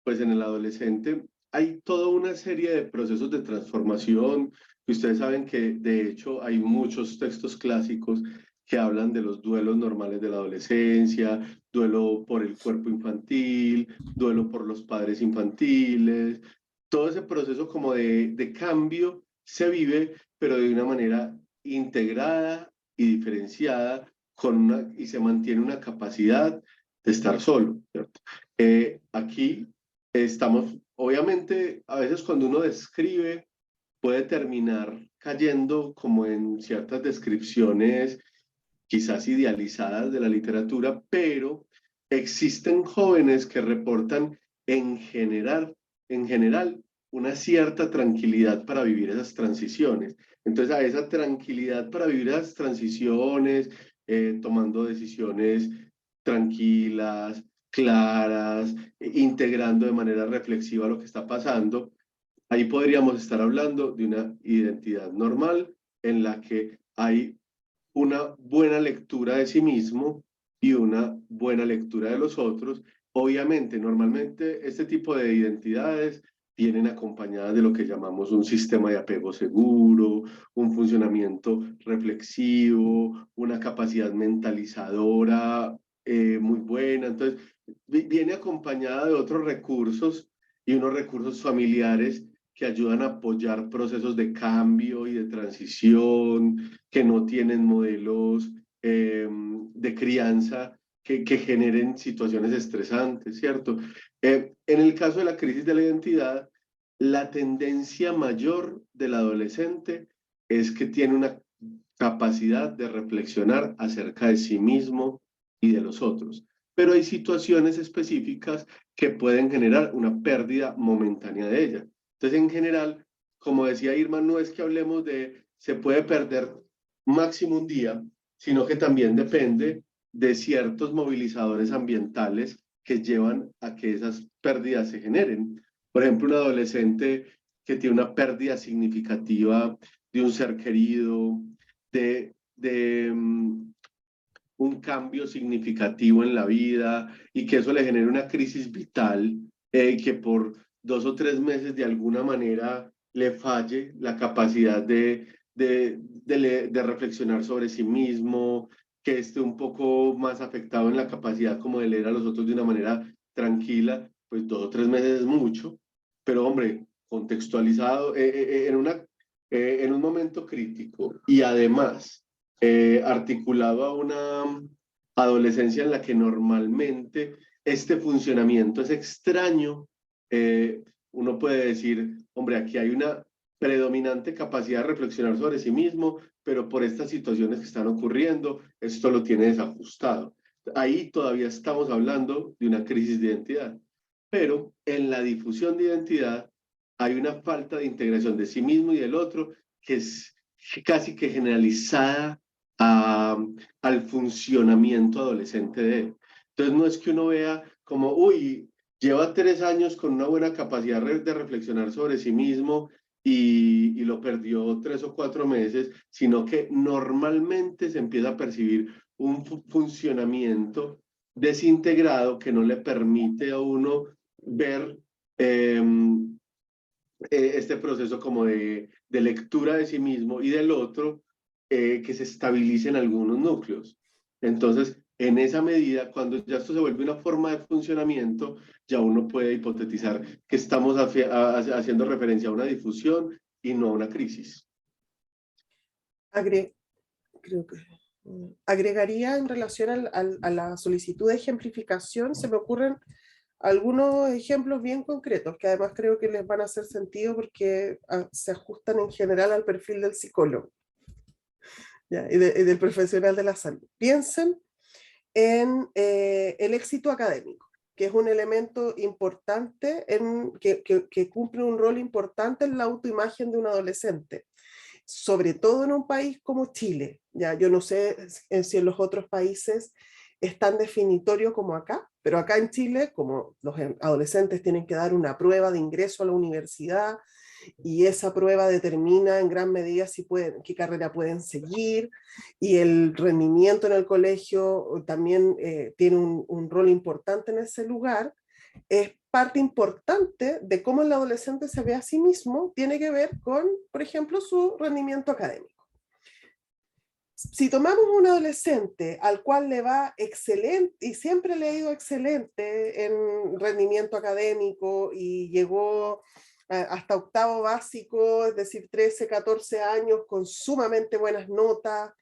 pues en el adolescente hay toda una serie de procesos de transformación. Ustedes saben que de hecho hay muchos textos clásicos que hablan de los duelos normales de la adolescencia, duelo por el cuerpo infantil, duelo por los padres infantiles. Todo ese proceso como de cambio se vive, pero de una manera integrada y diferenciada y se mantiene una capacidad de estar solo, ¿cierto? Aquí estamos, obviamente, a veces cuando uno describe, puede terminar cayendo como en ciertas descripciones quizás idealizadas de la literatura, pero existen jóvenes que reportan en general, una cierta tranquilidad para vivir esas transiciones. Entonces, a esa tranquilidad para vivir esas transiciones, tomando decisiones tranquilas, claras, integrando de manera reflexiva lo que está pasando, ahí podríamos estar hablando de una identidad normal en la que hay una buena lectura de sí mismo y una buena lectura de los otros. Obviamente, normalmente este tipo de identidades vienen acompañadas de lo que llamamos un sistema de apego seguro, un funcionamiento reflexivo, una capacidad mentalizadora muy buena. Entonces, viene acompañada de otros recursos y unos recursos familiares que ayudan a apoyar procesos de cambio y de transición, que no tienen modelos de crianza que generen situaciones estresantes, ¿cierto? En el caso de la crisis de la identidad, la tendencia mayor del adolescente es que tiene una capacidad de reflexionar acerca de sí mismo y de los otros. Pero hay situaciones específicas que pueden generar una pérdida momentánea de ella. Entonces, en general, como decía Irma, no es que hablemos de se puede perder máximo un día, sino que también depende de ciertos movilizadores ambientales que llevan a que esas pérdidas se generen. Por ejemplo, un adolescente que tiene una pérdida significativa de un ser querido, de un cambio significativo en la vida y que eso le genere una crisis vital, que por 2 o 3 meses de alguna manera le falle la capacidad de reflexionar sobre sí mismo, que esté un poco más afectado en la capacidad como de leer a los otros de una manera tranquila, pues 2 o 3 meses es mucho, pero hombre, contextualizado en un momento crítico y además articulado a una adolescencia en la que normalmente este funcionamiento es extraño, uno puede decir, hombre, aquí hay una predominante capacidad de reflexionar sobre sí mismo, pero por estas situaciones que están ocurriendo, esto lo tiene desajustado. Ahí todavía estamos hablando de una crisis de identidad, pero en la difusión de identidad hay una falta de integración de sí mismo y del otro que es casi que generalizada al funcionamiento adolescente de él. Entonces no es que uno vea como, uy, lleva 3 años con una buena capacidad de reflexionar sobre sí mismo y lo perdió 3 o 4 meses, sino que normalmente se empieza a percibir un funcionamiento desintegrado que no le permite a uno ver este proceso como de lectura de sí mismo y del otro, que se estabilicen algunos núcleos. Entonces, en esa medida, cuando ya esto se vuelve una forma de funcionamiento, ya uno puede hipotetizar que estamos haciendo referencia a una difusión y no a una crisis. Creo que agregaría en relación a la solicitud de ejemplificación, se me ocurren algunos ejemplos bien concretos que además creo que les van a hacer sentido porque se ajustan en general al perfil del psicólogo, ¿ya? Y del profesional de la salud. Piensen en el éxito académico, que es un elemento importante, que cumple un rol importante en la autoimagen de un adolescente, sobre todo en un país como Chile. Ya, yo no sé si en los otros países es tan definitorio como acá, pero acá en Chile, como los adolescentes tienen que dar una prueba de ingreso a la universidad, y esa prueba determina en gran medida si pueden, qué carrera pueden seguir, y el rendimiento en el colegio también tiene un rol importante en ese lugar. Es parte importante de cómo el adolescente se ve a sí mismo, tiene que ver con, por ejemplo, su rendimiento académico. Si tomamos un adolescente al cual le va excelente y siempre le ha ido excelente en rendimiento académico y llegó hasta octavo básico, es decir, 13, 14 años con sumamente buenas notas,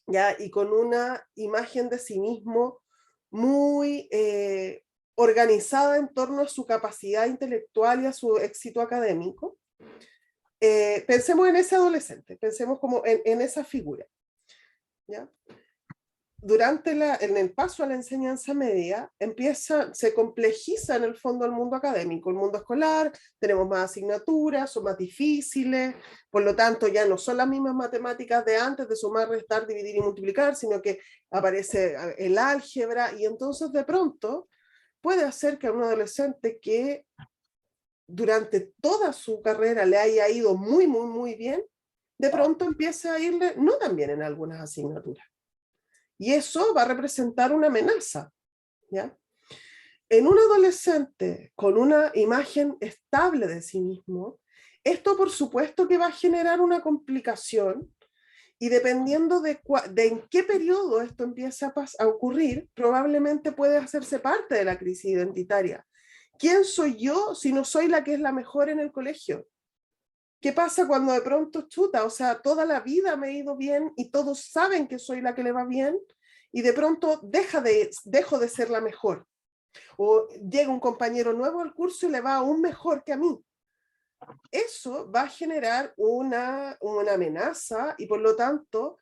¿ya? Y con una imagen de sí mismo muy organizada en torno a su capacidad intelectual y a su éxito académico, pensemos en ese adolescente, pensemos como en esa figura, ¿ya? Durante en el paso a la enseñanza media, se complejiza en el fondo el mundo académico, el mundo escolar, tenemos más asignaturas, son más difíciles, por lo tanto ya no son las mismas matemáticas de antes, de sumar, restar, dividir y multiplicar, sino que aparece el álgebra, y entonces de pronto puede hacer que a un adolescente que durante toda su carrera le haya ido muy, muy, muy bien, de pronto empiece a irle no tan bien en algunas asignaturas. Y eso va a representar una amenaza, ¿ya? En un adolescente con una imagen estable de sí mismo, esto por supuesto que va a generar una complicación, y dependiendo de en qué periodo esto empieza a ocurrir, probablemente puede hacerse parte de la crisis identitaria. ¿Quién soy yo si no soy la que es la mejor en el colegio? ¿Qué pasa cuando de pronto chuta? O sea, toda la vida me he ido bien y todos saben que soy la que le va bien, y de pronto dejo de ser la mejor. O llega un compañero nuevo al curso y le va aún mejor que a mí. Eso va a generar una amenaza y por lo tanto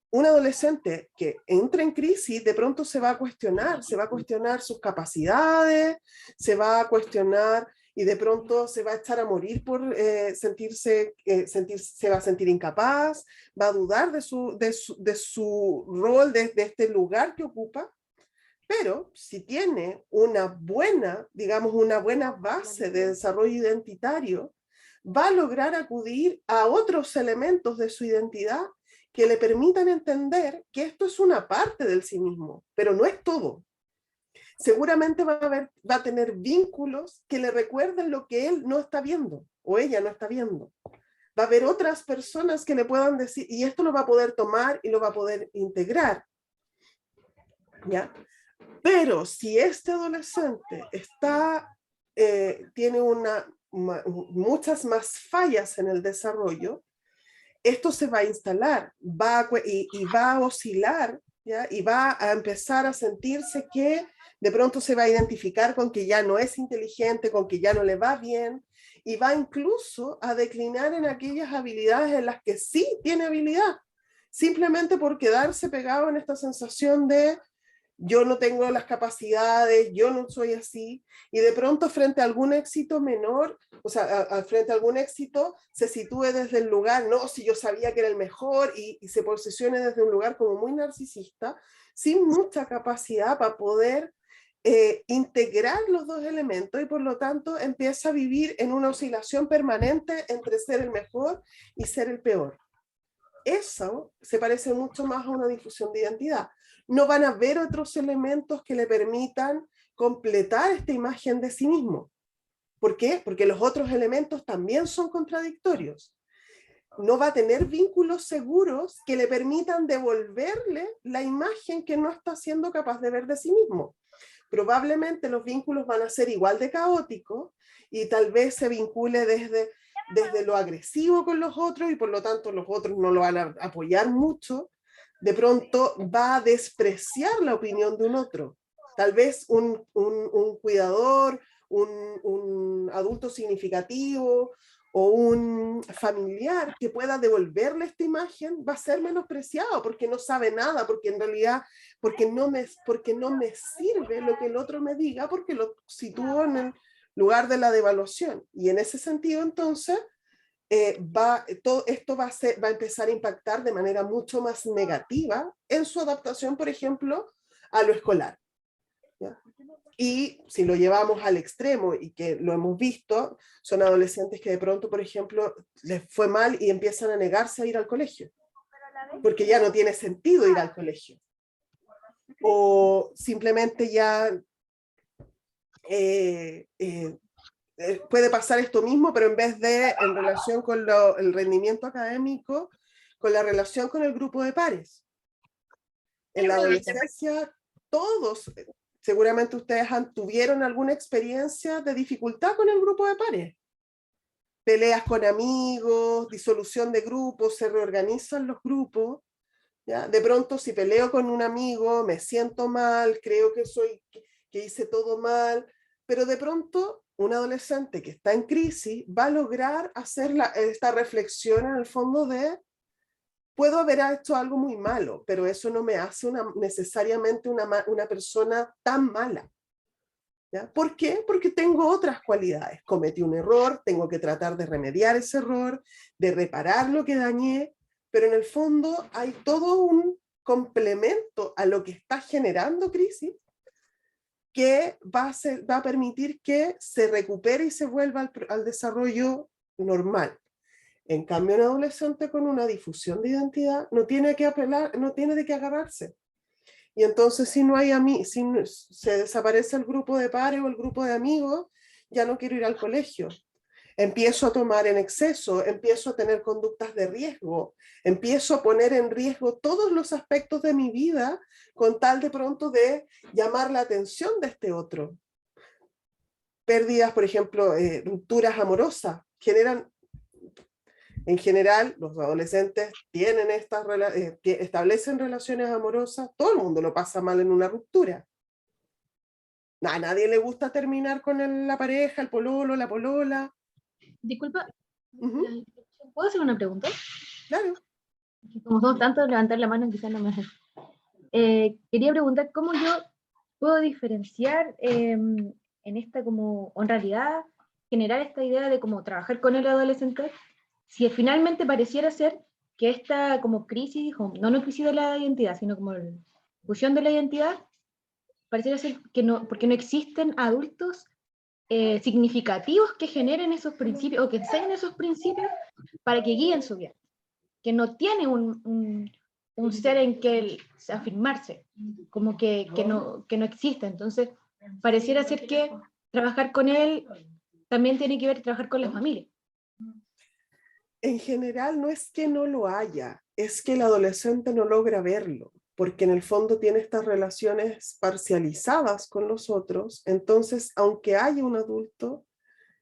un adolescente que entra en crisis de pronto se va a cuestionar sus capacidades, se va a cuestionar y de pronto se va a echar a morir por se va a sentir incapaz, va a dudar de su rol, de este lugar que ocupa. Pero si tiene una buena base de desarrollo identitario, va a lograr acudir a otros elementos de su identidad que le permitan entender que esto es una parte del sí mismo, pero no es todo. Seguramente va a tener vínculos que le recuerden lo que él no está viendo o ella no está viendo. Va a haber otras personas que le puedan decir, y esto lo va a poder tomar y lo va a poder integrar. ¿Ya? Pero si este adolescente tiene muchas más fallas en el desarrollo, esto se va a instalar y va a oscilar, ¿ya? Y va a empezar a sentirse que de pronto se va a identificar con que ya no es inteligente, con que ya no le va bien, y va incluso a declinar en aquellas habilidades en las que sí tiene habilidad, simplemente por quedarse pegado en esta sensación de yo no tengo las capacidades, yo no soy así, y de pronto frente a algún éxito menor, o sea, frente a algún éxito, se sitúe desde el lugar, no, si yo sabía que era el mejor, y se posicione desde un lugar como muy narcisista, sin mucha capacidad para poder integrar los dos elementos, y por lo tanto empieza a vivir en una oscilación permanente entre ser el mejor y ser el peor. Eso se parece mucho más a una difusión de identidad. No van a haber otros elementos que le permitan completar esta imagen de sí mismo. ¿Por qué? Porque los otros elementos también son contradictorios. No va a tener vínculos seguros que le permitan devolverle la imagen que no está siendo capaz de ver de sí mismo. Probablemente los vínculos van a ser igual de caóticos y tal vez se vincule desde lo agresivo con los otros y por lo tanto los otros no lo van a apoyar mucho. De pronto va a despreciar la opinión de un otro. Tal vez un cuidador, un adulto significativo o un familiar que pueda devolverle esta imagen va a ser menospreciado porque no sabe nada, porque en realidad, porque no me sirve lo que el otro me diga, porque lo sitúo en el lugar de la devaluación. Y en ese sentido, entonces, todo esto va a empezar a impactar de manera mucho más negativa en su adaptación, por ejemplo, a lo escolar. ¿Ya? Y si lo llevamos al extremo, y que lo hemos visto, son adolescentes que de pronto, por ejemplo, les fue mal y empiezan a negarse a ir al colegio, porque ya no tiene sentido ir al colegio. O simplemente ya puede pasar esto mismo, pero en vez de en relación con el rendimiento académico, con la relación con el grupo de pares. En la adolescencia, todos, seguramente ustedes tuvieron alguna experiencia de dificultad con el grupo de pares. Peleas con amigos, disolución de grupos, se reorganizan los grupos. ¿Ya? De pronto, si peleo con un amigo, me siento mal, creo que hice todo mal, pero de pronto un adolescente que está en crisis va a lograr hacer esta reflexión en el fondo de puedo haber hecho algo muy malo, pero eso no me hace necesariamente una persona tan mala. ¿Ya? ¿Por qué? Porque tengo otras cualidades. Cometí un error, tengo que tratar de remediar ese error, de reparar lo que dañé, pero en el fondo hay todo un complemento a lo que está generando crisis que va a permitir que se recupere y se vuelva al desarrollo normal. En cambio, un adolescente con una difusión de identidad no tiene de qué agarrarse. Y entonces si se desaparece el grupo de pares o el grupo de amigos, ya no quiero ir al colegio. Empiezo a tomar en exceso, empiezo a tener conductas de riesgo, empiezo a poner en riesgo todos los aspectos de mi vida con tal de pronto de llamar la atención de este otro. Pérdidas, por ejemplo, rupturas amorosas, generan En general, los adolescentes tienen establecen relaciones amorosas, todo el mundo lo pasa mal en una ruptura. A nadie le gusta terminar con la pareja, el pololo, la polola. Disculpa, Ujú, ¿puedo hacer una pregunta? claro. Como somos tantos, levantar la mano quizás no me hace. Quería preguntar cómo yo puedo diferenciar en esta como, o en realidad, generar esta idea de cómo trabajar con el adolescente, si finalmente pareciera ser que esta como crisis, o no crisis de la identidad, sino como la fusión de la identidad, pareciera ser que no, porque no existen adultos significativos que generen esos principios, o que enseñen esos principios para que guíen su vida, que no tiene un ser en que afirmarse, como que no existe. Entonces, pareciera ser que trabajar con él también tiene que ver trabajar con la familia. En general no es que no lo haya, es que el adolescente no logra verlo, porque en el fondo tiene estas relaciones parcializadas con los otros, entonces aunque haya un adulto,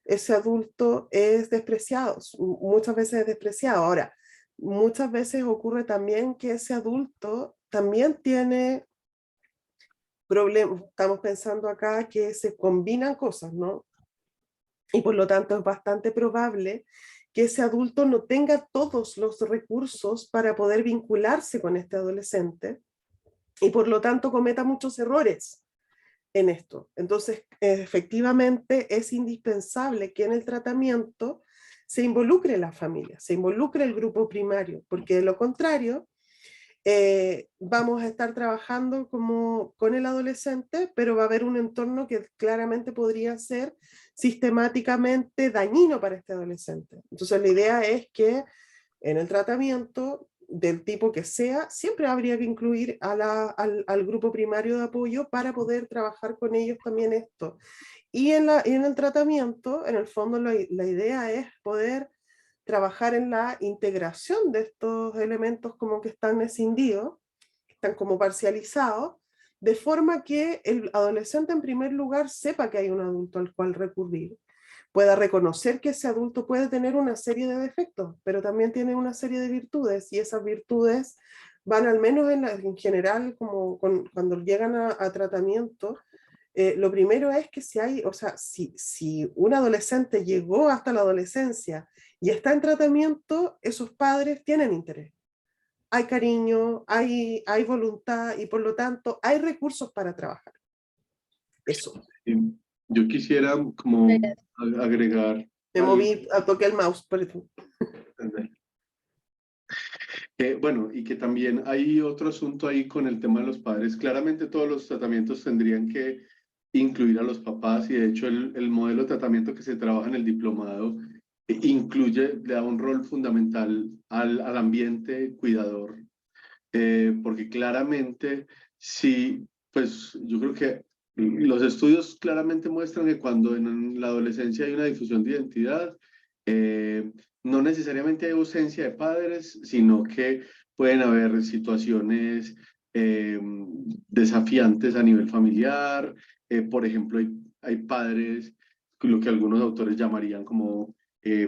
ese adulto es despreciado, muchas veces es despreciado. Ahora, muchas veces ocurre también que ese adulto también tiene problemas, estamos pensando acá que se combinan cosas, ¿no? Y por lo tanto es bastante probable que ese adulto no tenga todos los recursos para poder vincularse con este adolescente y por lo tanto cometa muchos errores en esto. Entonces, efectivamente es indispensable que en el tratamiento se involucre la familia, se involucre el grupo primario, porque de lo contrario, vamos a estar trabajando con el adolescente, pero va a haber un entorno que claramente podría ser sistemáticamente dañino para este adolescente. Entonces la idea es que en el tratamiento del tipo que sea, siempre habría que incluir al grupo primario de apoyo para poder trabajar con ellos también esto. Y en el tratamiento, en el fondo, la idea es poder trabajar en la integración de estos elementos como que están escindidos, están como parcializados, de forma que el adolescente en primer lugar sepa que hay un adulto al cual recurrir, pueda reconocer que ese adulto puede tener una serie de defectos, pero también tiene una serie de virtudes, y esas virtudes van al menos en general, como cuando llegan a tratamiento, lo primero es que si hay, o sea, si un adolescente llegó hasta la adolescencia y está en tratamiento, esos padres tienen interés. Hay cariño, hay voluntad y por lo tanto hay recursos para trabajar. Eso. Yo quisiera como agregar Me algo. moví, toqué el mouse, perdón. Bueno, y que también hay otro asunto ahí con el tema de los padres. Claramente todos los tratamientos tendrían que incluir a los papás y de hecho el modelo de tratamiento que se trabaja en el diplomado incluye, le da un rol fundamental al ambiente cuidador, porque claramente sí, pues yo creo que los estudios claramente muestran que cuando en la adolescencia hay una difusión de identidad, no necesariamente hay ausencia de padres, sino que pueden haber situaciones desafiantes a nivel familiar. Por ejemplo, hay padres, lo que algunos autores llamarían como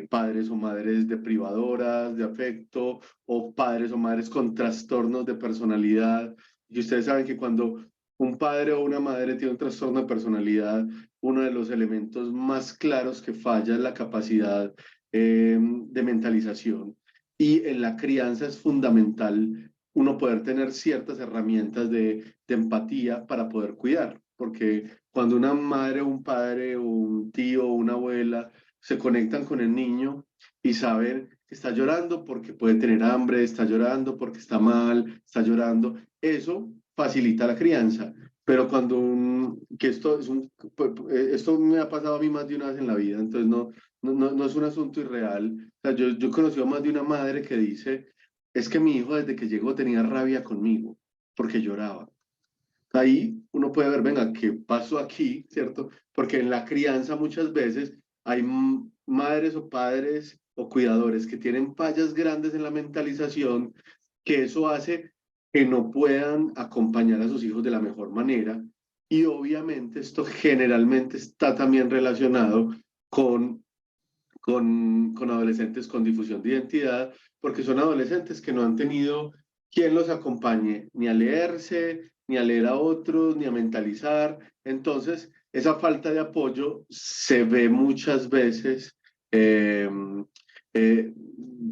padres o madres deprivadoras de afecto, o padres o madres con trastornos de personalidad. Y ustedes saben que cuando un padre o una madre tiene un trastorno de personalidad, uno de los elementos más claros que falla es la capacidad de mentalización. Y en la crianza es fundamental uno poder tener ciertas herramientas de empatía para poder cuidar, porque cuando una madre o un padre o un tío o una abuela se conectan con el niño y saben que está llorando porque puede tener hambre, está llorando porque está mal, está llorando, eso facilita la crianza. Pero cuando que esto me ha pasado a mí más de una vez en la vida, entonces no es un asunto irreal. O sea, yo he conocido más de una madre que dice, es que mi hijo desde que llegó tenía rabia conmigo porque lloraba. Ahí uno puede ver, venga, ¿qué pasó aquí? ¿Cierto? Porque en la crianza muchas veces hay madres o padres o cuidadores que tienen fallas grandes en la mentalización, que eso hace que no puedan acompañar a sus hijos de la mejor manera. Y obviamente esto generalmente está también relacionado con con adolescentes con difusión de identidad, porque son adolescentes que no han tenido quien los acompañe ni a leerse, ni a leer a otros, ni a mentalizar. Entonces, esa falta de apoyo se ve muchas veces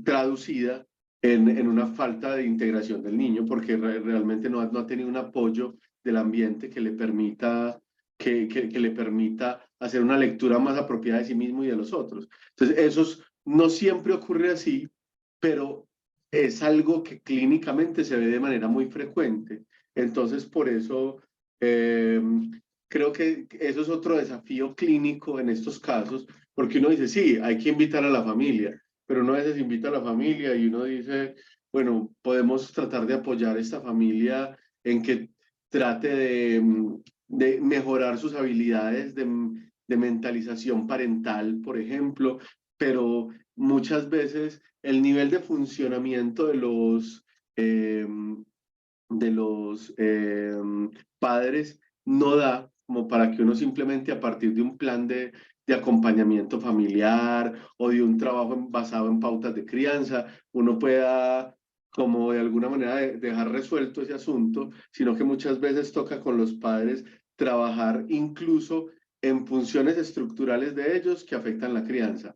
traducida en una falta de integración del niño, porque realmente no ha tenido un apoyo del ambiente que le permita que le permita hacer una lectura más apropiada de sí mismo y de los otros. Entonces, eso no siempre ocurre así, pero es algo que clínicamente se ve de manera muy frecuente. Entonces, por eso creo que eso es otro desafío clínico en estos casos, porque uno dice, sí, hay que invitar a la familia, pero uno a veces invita a la familia y uno dice, bueno, podemos tratar de apoyar a esta familia en que trate de mejorar sus habilidades de mentalización parental, por ejemplo, pero muchas veces el nivel de funcionamiento de los padres no da como para que uno simplemente a partir de un plan de acompañamiento familiar o de un trabajo basado en pautas de crianza, uno pueda como de alguna manera dejar resuelto ese asunto, sino que muchas veces toca con los padres trabajar incluso en funciones estructurales de ellos que afectan la crianza.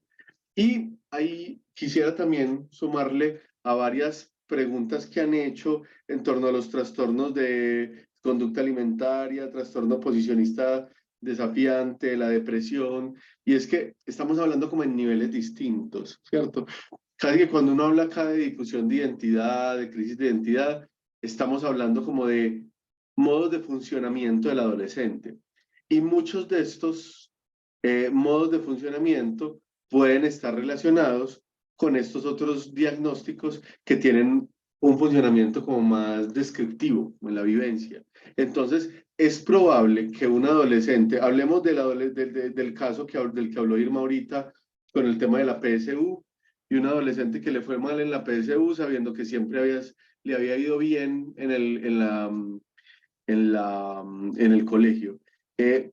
Y ahí quisiera también sumarle a varias preguntas que han hecho en torno a los trastornos de conducta alimentaria, trastorno posicionista desafiante, la depresión, y es que estamos hablando como en niveles distintos, ¿cierto? Casi que cuando uno habla acá de difusión de identidad, de crisis de identidad, estamos hablando como de modos de funcionamiento del adolescente. Y muchos de estos modos de funcionamiento pueden estar relacionados con estos otros diagnósticos que tienen un funcionamiento como más descriptivo en la vivencia. Entonces, es probable que un adolescente, hablemos del caso del que habló Irma ahorita con el tema de la PSU, y un adolescente que le fue mal en la PSU sabiendo que siempre le había ido bien en el colegio.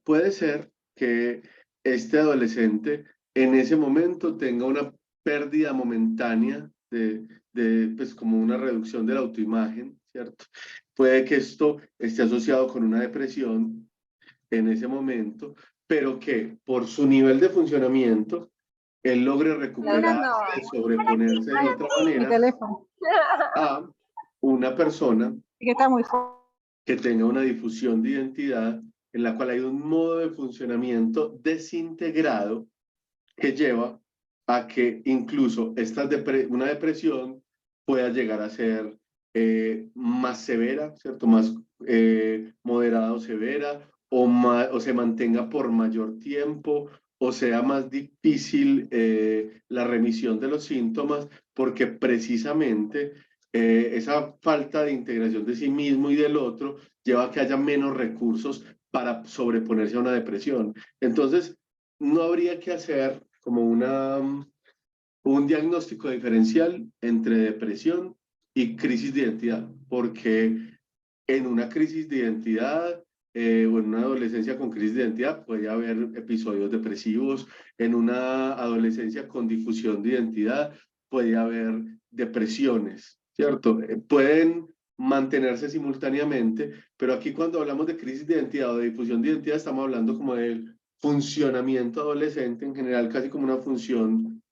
Puede ser que este adolescente en ese momento tenga una pérdida momentánea pues como una reducción de la autoimagen, ¿cierto? Puede que esto esté asociado con una depresión en ese momento, pero que por su nivel de funcionamiento, él logre recuperar y sobreponerse de otra manera a una persona Que está muy fuerte. que tenga una difusión de identidad en la cual hay un modo de funcionamiento desintegrado que lleva a que incluso una depresión pueda llegar a ser más severa, ¿cierto? Más moderada o severa, o se mantenga por mayor tiempo, o sea más difícil la remisión de los síntomas, porque precisamente esa falta de integración de sí mismo y del otro lleva a que haya menos recursos para sobreponerse a una depresión. Entonces, no habría que hacer como un diagnóstico diferencial entre depresión y crisis de identidad, porque en una crisis de identidad o en una adolescencia con crisis de identidad puede haber episodios depresivos, en una adolescencia con difusión de identidad puede haber depresiones, ¿cierto? Pueden mantenerse simultáneamente, pero aquí cuando hablamos de crisis de identidad o de difusión de identidad estamos hablando como del funcionamiento adolescente en general, casi como una función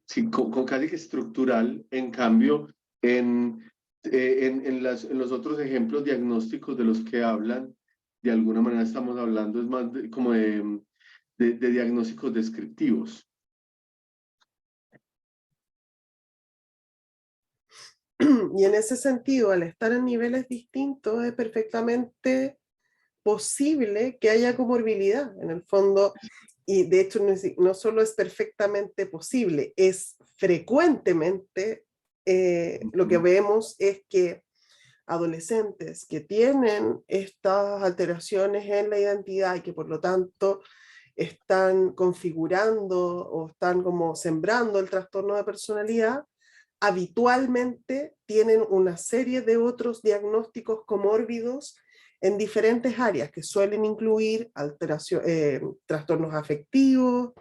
sí, con casi que estructural. En cambio, en los otros ejemplos diagnósticos de los que hablan, de alguna manera estamos hablando es más como de diagnósticos descriptivos. Y en ese sentido, al estar en niveles distintos, es perfectamente posible que haya comorbilidad en el fondo, y de hecho no solo es perfectamente posible, es frecuentemente lo que vemos es que adolescentes que tienen estas alteraciones en la identidad y que por lo tanto están configurando o están como sembrando el trastorno de personalidad, habitualmente tienen una serie de otros diagnósticos comórbidos en diferentes áreas que suelen incluir trastornos afectivos,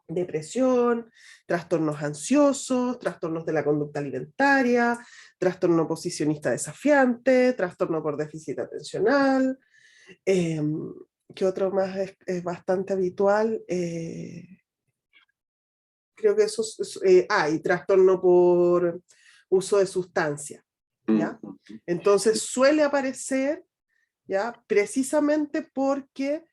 depresión, trastornos ansiosos, trastornos de la conducta alimentaria, trastorno oposicionista desafiante, trastorno por déficit atencional. ¿Qué otro más es bastante habitual? Creo que eso y trastorno por uso de sustancias, ¿ya? Entonces suele aparecer, ¿ya? Precisamente porque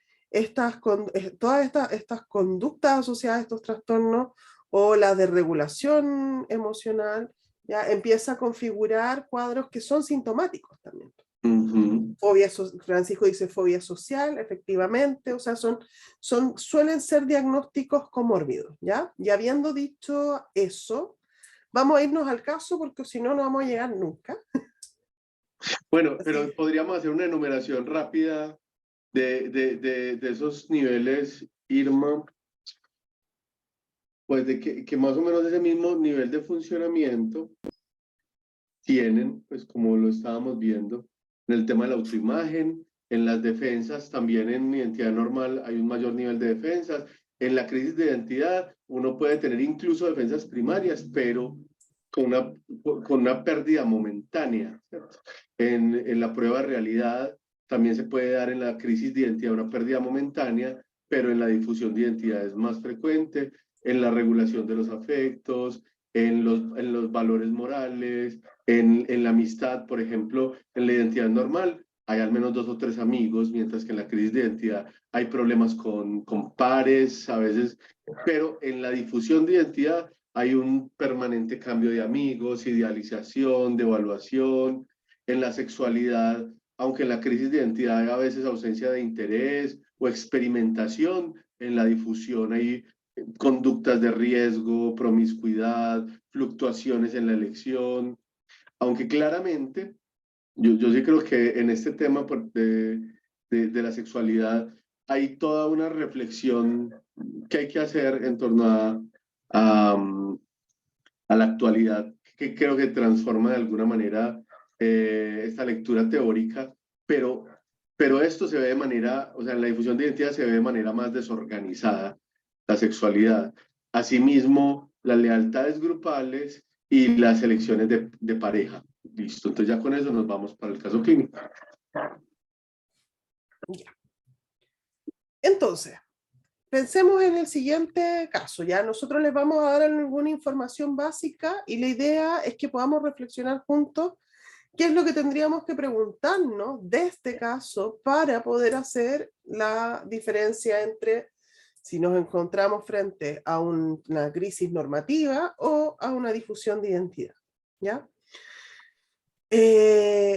todas estas conductas asociadas a estos trastornos o la desregulación emocional, ¿ya? Empieza a configurar cuadros que son sintomáticos también. Francisco dice fobia social, efectivamente, o sea, suelen ser diagnósticos comórbidos, ¿ya? Y habiendo dicho eso, vamos a irnos al caso porque si no, no vamos a llegar nunca. Bueno, pero podríamos hacer una enumeración rápida de esos niveles, Irma, pues de que más o menos ese mismo nivel de funcionamiento tienen, pues como lo estábamos viendo, en el tema de la autoimagen, en las defensas, también en identidad normal hay un mayor nivel de defensas. En la crisis de identidad, uno puede tener incluso defensas primarias, pero con una pérdida momentánea, ¿cierto? En la prueba de realidad también se puede dar en la crisis de identidad una pérdida momentánea, pero en la difusión de identidad es más frecuente, en la regulación de los afectos, en los valores morales, en la amistad, por ejemplo, en la identidad normal hay al menos 2 o 3 amigos, mientras que en la crisis de identidad hay problemas con pares, a veces, pero en la difusión de identidad hay un permanente cambio de amigos, idealización, de evaluación. En la sexualidad, aunque en la crisis de identidad hay a veces ausencia de interés o experimentación, en la difusión hay conductas de riesgo, promiscuidad, fluctuaciones en la elección, aunque claramente yo sí creo que en este tema de la sexualidad hay toda una reflexión que hay que hacer en torno a la actualidad, que creo que transforma de alguna manera esta lectura teórica, pero esto se ve de manera, o sea, en la difusión de identidad se ve de manera más desorganizada, la sexualidad. Asimismo, las lealtades grupales y las elecciones de pareja. Listo, entonces ya con eso nos vamos para el caso clínico. Ya. Entonces, pensemos en el siguiente caso, ya nosotros les vamos a dar alguna información básica y la idea es que podamos reflexionar juntos qué es lo que tendríamos que preguntarnos de este caso para poder hacer la diferencia entre si nos encontramos frente a una crisis normativa o a una difusión de identidad, ¿ya?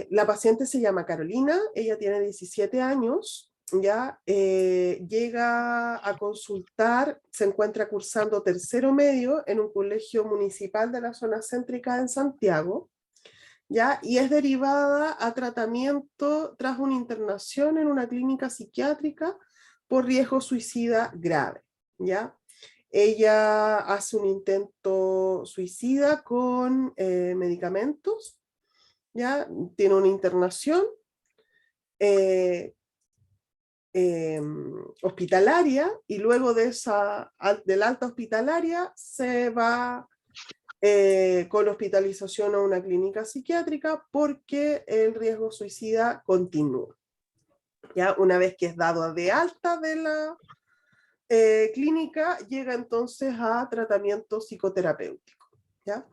La paciente se llama Carolina, ella tiene 17 años, ya llega a consultar, se encuentra cursando tercero medio en un colegio municipal de la zona céntrica en Santiago, ya, y es derivada a tratamiento tras una internación en una clínica psiquiátrica por riesgo suicida grave, ya. Ella hace un intento suicida con medicamentos, ya, tiene una internación hospitalaria y luego del alta hospitalaria se va con hospitalización a una clínica psiquiátrica porque el riesgo suicida continúa. ¿Ya? Una vez que es dado de alta de la clínica, llega entonces a tratamiento psicoterapéutico, ¿ya?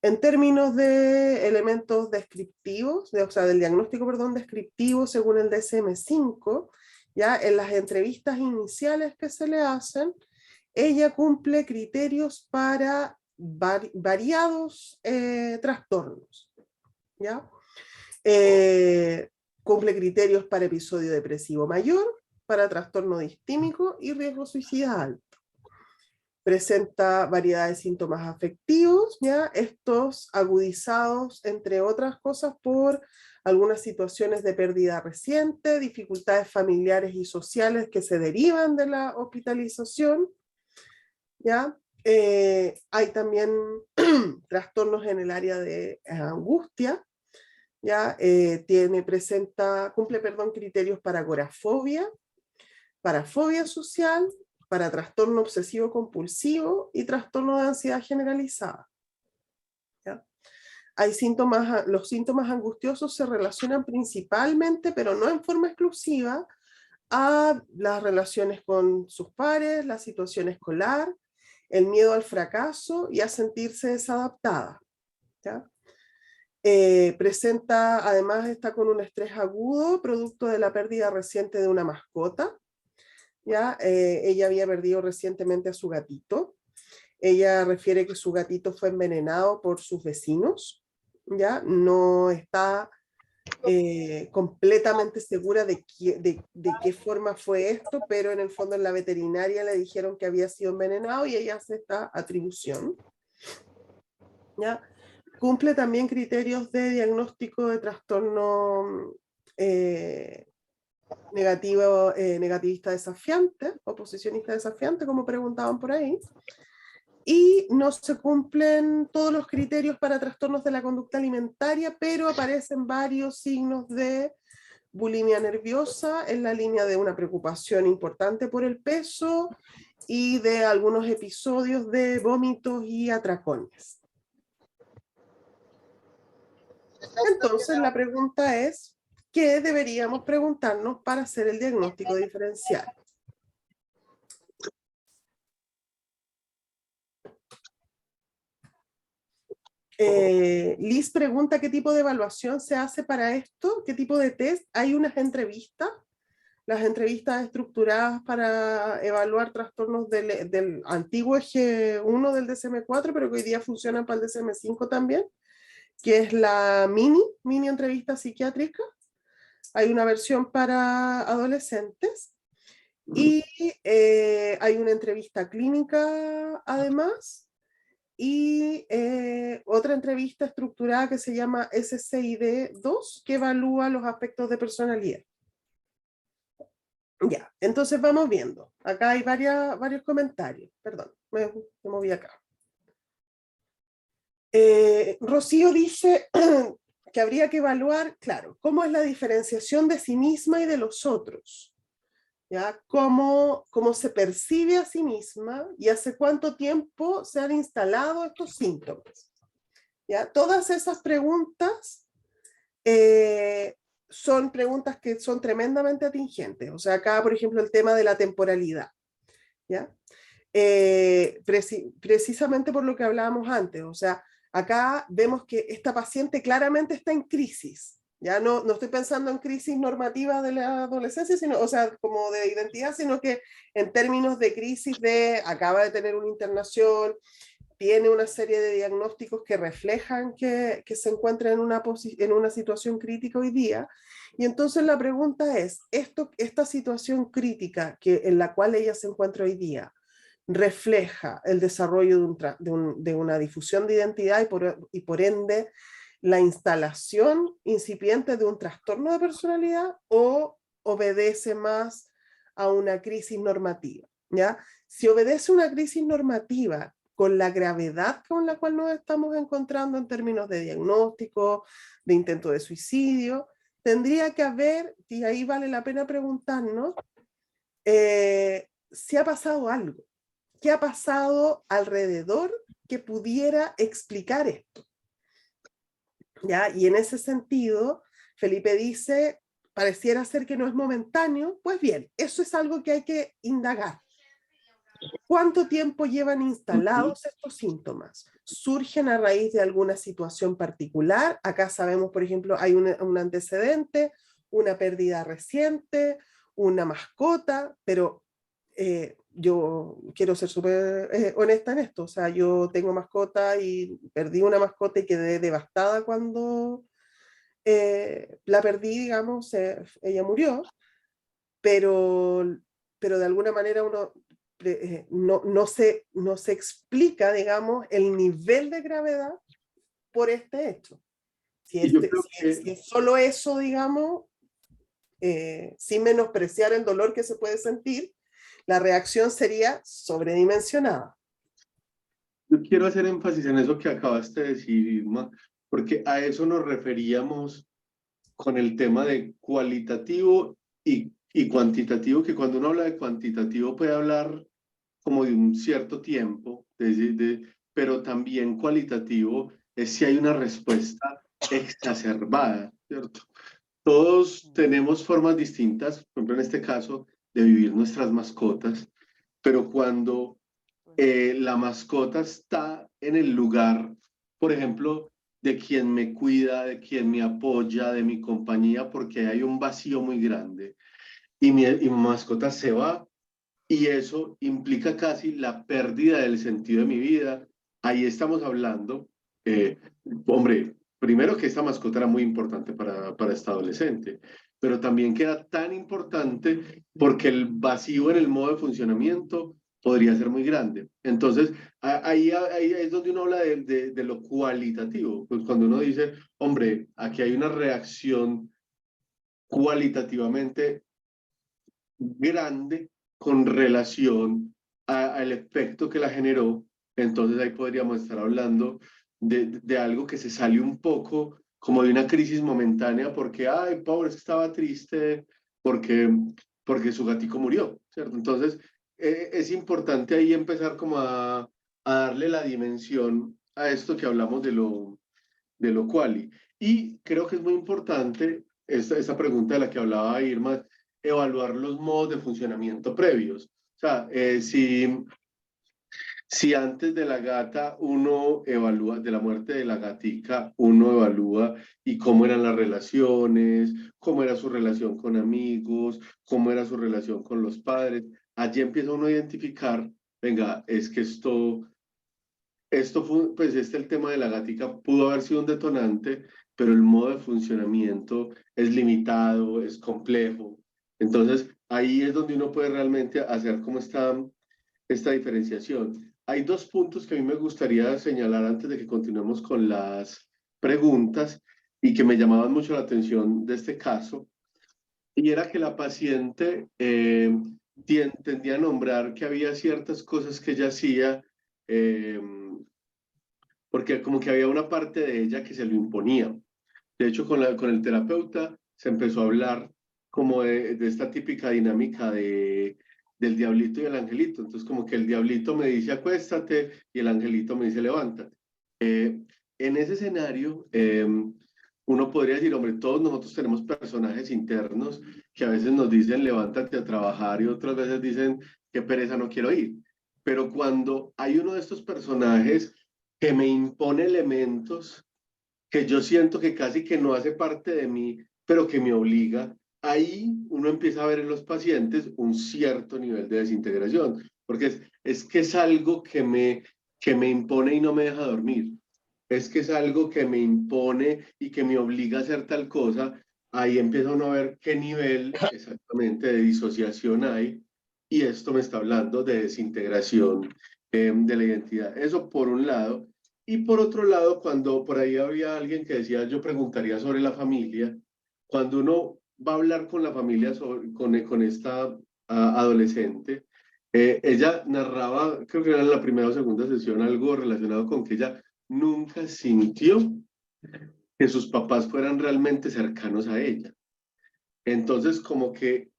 En términos de elementos descriptivos, o sea, del diagnóstico, perdón, descriptivo según el DSM-5, ya en las entrevistas iniciales que se le hacen, ella cumple criterios para variados trastornos, ¿ya? Cumple criterios para episodio depresivo mayor, para trastorno distímico y riesgo suicida alto. Presenta variedad de síntomas afectivos, ¿ya? Estos agudizados, entre otras cosas, por algunas situaciones de pérdida reciente, dificultades familiares y sociales que se derivan de la hospitalización, ¿ya? Hay también trastornos en el área de angustia, ¿ya? Cumple criterios para agorafobia, para fobia social para trastorno obsesivo compulsivo y trastorno de ansiedad generalizada. ¿Ya? Hay síntomas, los síntomas angustiosos se relacionan principalmente, pero no en forma exclusiva, a las relaciones con sus pares, la situación escolar, el miedo al fracaso y a sentirse desadaptada. ¿Ya? Presenta, además está con un estrés agudo, producto de la pérdida reciente de una mascota. ¿Ya? Ella había perdido recientemente a su gatito. Ella refiere que su gatito fue envenenado por sus vecinos. ¿Ya? No está completamente segura de qué forma fue esto, pero en el fondo en la veterinaria le dijeron que había sido envenenado y ella hace esta atribución. ¿Ya? Cumple también criterios de diagnóstico de trastorno negativista desafiante, oposicionista desafiante, como preguntaban por ahí. Y no se cumplen todos los criterios para trastornos de la conducta alimentaria, pero aparecen varios signos de bulimia nerviosa en la línea de una preocupación importante por el peso y de algunos episodios de vómitos y atracones. Entonces la pregunta es, ¿qué deberíamos preguntarnos para hacer el diagnóstico diferencial? Liz pregunta qué tipo de evaluación se hace para esto, qué tipo de test. Hay unas entrevistas, las entrevistas estructuradas para evaluar trastornos del antiguo eje 1 del DSM-4, pero que hoy día funcionan para el DSM-5 también, que es la mini entrevista psiquiátrica. Hay una versión para adolescentes y hay una entrevista clínica además. Y otra entrevista estructurada que se llama SCID-2, que evalúa los aspectos de personalidad. Ya, entonces vamos viendo. Acá hay varios comentarios. Perdón, me moví acá. Rocío dice que habría que evaluar, claro, cómo es la diferenciación de sí misma y de los otros. ¿Ya? Cómo se percibe a sí misma y hace cuánto tiempo se han instalado estos síntomas. ¿Ya? Todas esas preguntas son preguntas que son tremendamente atingentes. O sea, acá, por ejemplo, el tema de la temporalidad. ¿Ya? Precisamente por lo que hablábamos antes. O sea, acá vemos que esta paciente claramente está en crisis. Ya no estoy pensando en crisis normativa de la adolescencia, sino, o sea, como de identidad, sino que en términos de crisis acaba de tener una internación, tiene una serie de diagnósticos que reflejan que se encuentra en una situación crítica hoy día. Y entonces la pregunta es, esta situación crítica en la cual ella se encuentra hoy día, refleja el desarrollo de una difusión de identidad y por ende la instalación incipiente de un trastorno de personalidad o obedece más a una crisis normativa, ¿ya? Si obedece a una crisis normativa con la gravedad con la cual nos estamos encontrando en términos de diagnóstico, de intento de suicidio, tendría que haber, y ahí vale la pena preguntarnos, si ha pasado algo. ¿Qué ha pasado alrededor que pudiera explicar esto? ¿Ya? Y en ese sentido, Felipe dice, pareciera ser que no es momentáneo. Pues bien, eso es algo que hay que indagar. ¿Cuánto tiempo llevan instalados estos síntomas? ¿Surgen a raíz de alguna situación particular? Acá sabemos, por ejemplo, hay un antecedente, una pérdida reciente, una mascota, pero yo quiero ser súper honesta en esto. O sea, yo tengo mascota y perdí una mascota y quedé devastada cuando la perdí, digamos, ella murió, pero de alguna manera uno no se explica, digamos, el nivel de gravedad por este hecho. Si es solo eso, digamos, sin menospreciar el dolor que se puede sentir, la reacción sería sobredimensionada. Yo quiero hacer énfasis en eso que acabaste de decir, Irma, porque a eso nos referíamos con el tema de cualitativo y cuantitativo, que cuando uno habla de cuantitativo puede hablar como de un cierto tiempo, pero también cualitativo es si hay una respuesta exacerbada, ¿cierto? Todos tenemos formas distintas, por ejemplo, en este caso, de vivir nuestras mascotas, pero cuando la mascota está en el lugar, por ejemplo, de quien me cuida, de quien me apoya, de mi compañía, porque hay un vacío muy grande y mi mascota se va y eso implica casi la pérdida del sentido de mi vida. Ahí estamos hablando, hombre, primero que esta mascota era muy importante para esta adolescente, pero también que era tan importante porque el vacío en el modo de funcionamiento podría ser muy grande. Entonces, ahí es donde uno habla de lo cualitativo, pues cuando uno dice, hombre, aquí hay una reacción cualitativamente grande con relación al efecto que la generó, entonces ahí podríamos estar hablando de algo que se sale un poco como de una crisis momentánea porque, ay, pobre, es que estaba triste porque su gatico murió, ¿cierto? Entonces, es importante ahí empezar como a darle la dimensión a esto que hablamos de lo quali. Y creo que es muy importante esta pregunta de la que hablaba Irma, evaluar los modos de funcionamiento previos. O sea, si antes de la gata uno evalúa, de la muerte de la gatica, uno evalúa y cómo eran las relaciones, cómo era su relación con amigos, cómo era su relación con los padres, allí empieza uno a identificar, venga, es que esto fue, pues el tema de la gatica pudo haber sido un detonante, pero el modo de funcionamiento es limitado, es complejo. Entonces, ahí es donde uno puede realmente hacer como esta diferenciación. Hay dos puntos que a mí me gustaría señalar antes de que continuemos con las preguntas y que me llamaban mucho la atención de este caso, y era que la paciente tendía a nombrar que había ciertas cosas que ella hacía eh, porque como que había una parte de ella que se lo imponía. De hecho, con el terapeuta se empezó a hablar como de esta típica dinámica del diablito y el angelito. Entonces, como que el diablito me dice acuéstate y el angelito me dice levántate. En ese escenario, uno podría decir, hombre, todos nosotros tenemos personajes internos que a veces nos dicen levántate a trabajar y otras veces dicen qué pereza, no quiero ir. Pero cuando hay uno de estos personajes que me impone elementos que yo siento que casi que no hace parte de mí, pero que me obliga, ahí uno empieza a ver en los pacientes un cierto nivel de desintegración, porque es que es algo que me impone y no me deja dormir, es que es algo que me impone y que me obliga a hacer tal cosa, ahí empieza uno a ver qué nivel exactamente de disociación hay, y esto me está hablando de desintegración de la identidad. Eso por un lado. Y por otro lado, cuando por ahí había alguien que decía, yo preguntaría sobre la familia, cuando uno va a hablar con la familia, con esta adolescente, ella narraba, creo que era en la primera o segunda sesión, algo relacionado con que ella nunca sintió que sus papás fueran realmente cercanos a ella. Entonces, como que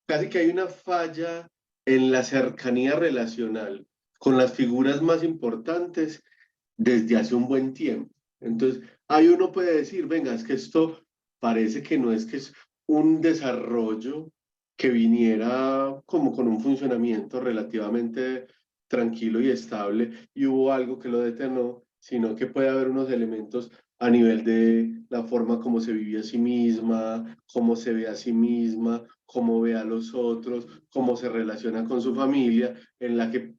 casi que hay una falla en la cercanía relacional con las figuras más importantes desde hace un buen tiempo. Entonces, ahí uno puede decir, venga, es que esto parece que no es que es un desarrollo que viniera como con un funcionamiento relativamente tranquilo y estable y hubo algo que lo detonó, sino que puede haber unos elementos a nivel de la forma como se vive a sí misma, cómo se ve a sí misma, cómo ve a los otros, cómo se relaciona con su familia, en la que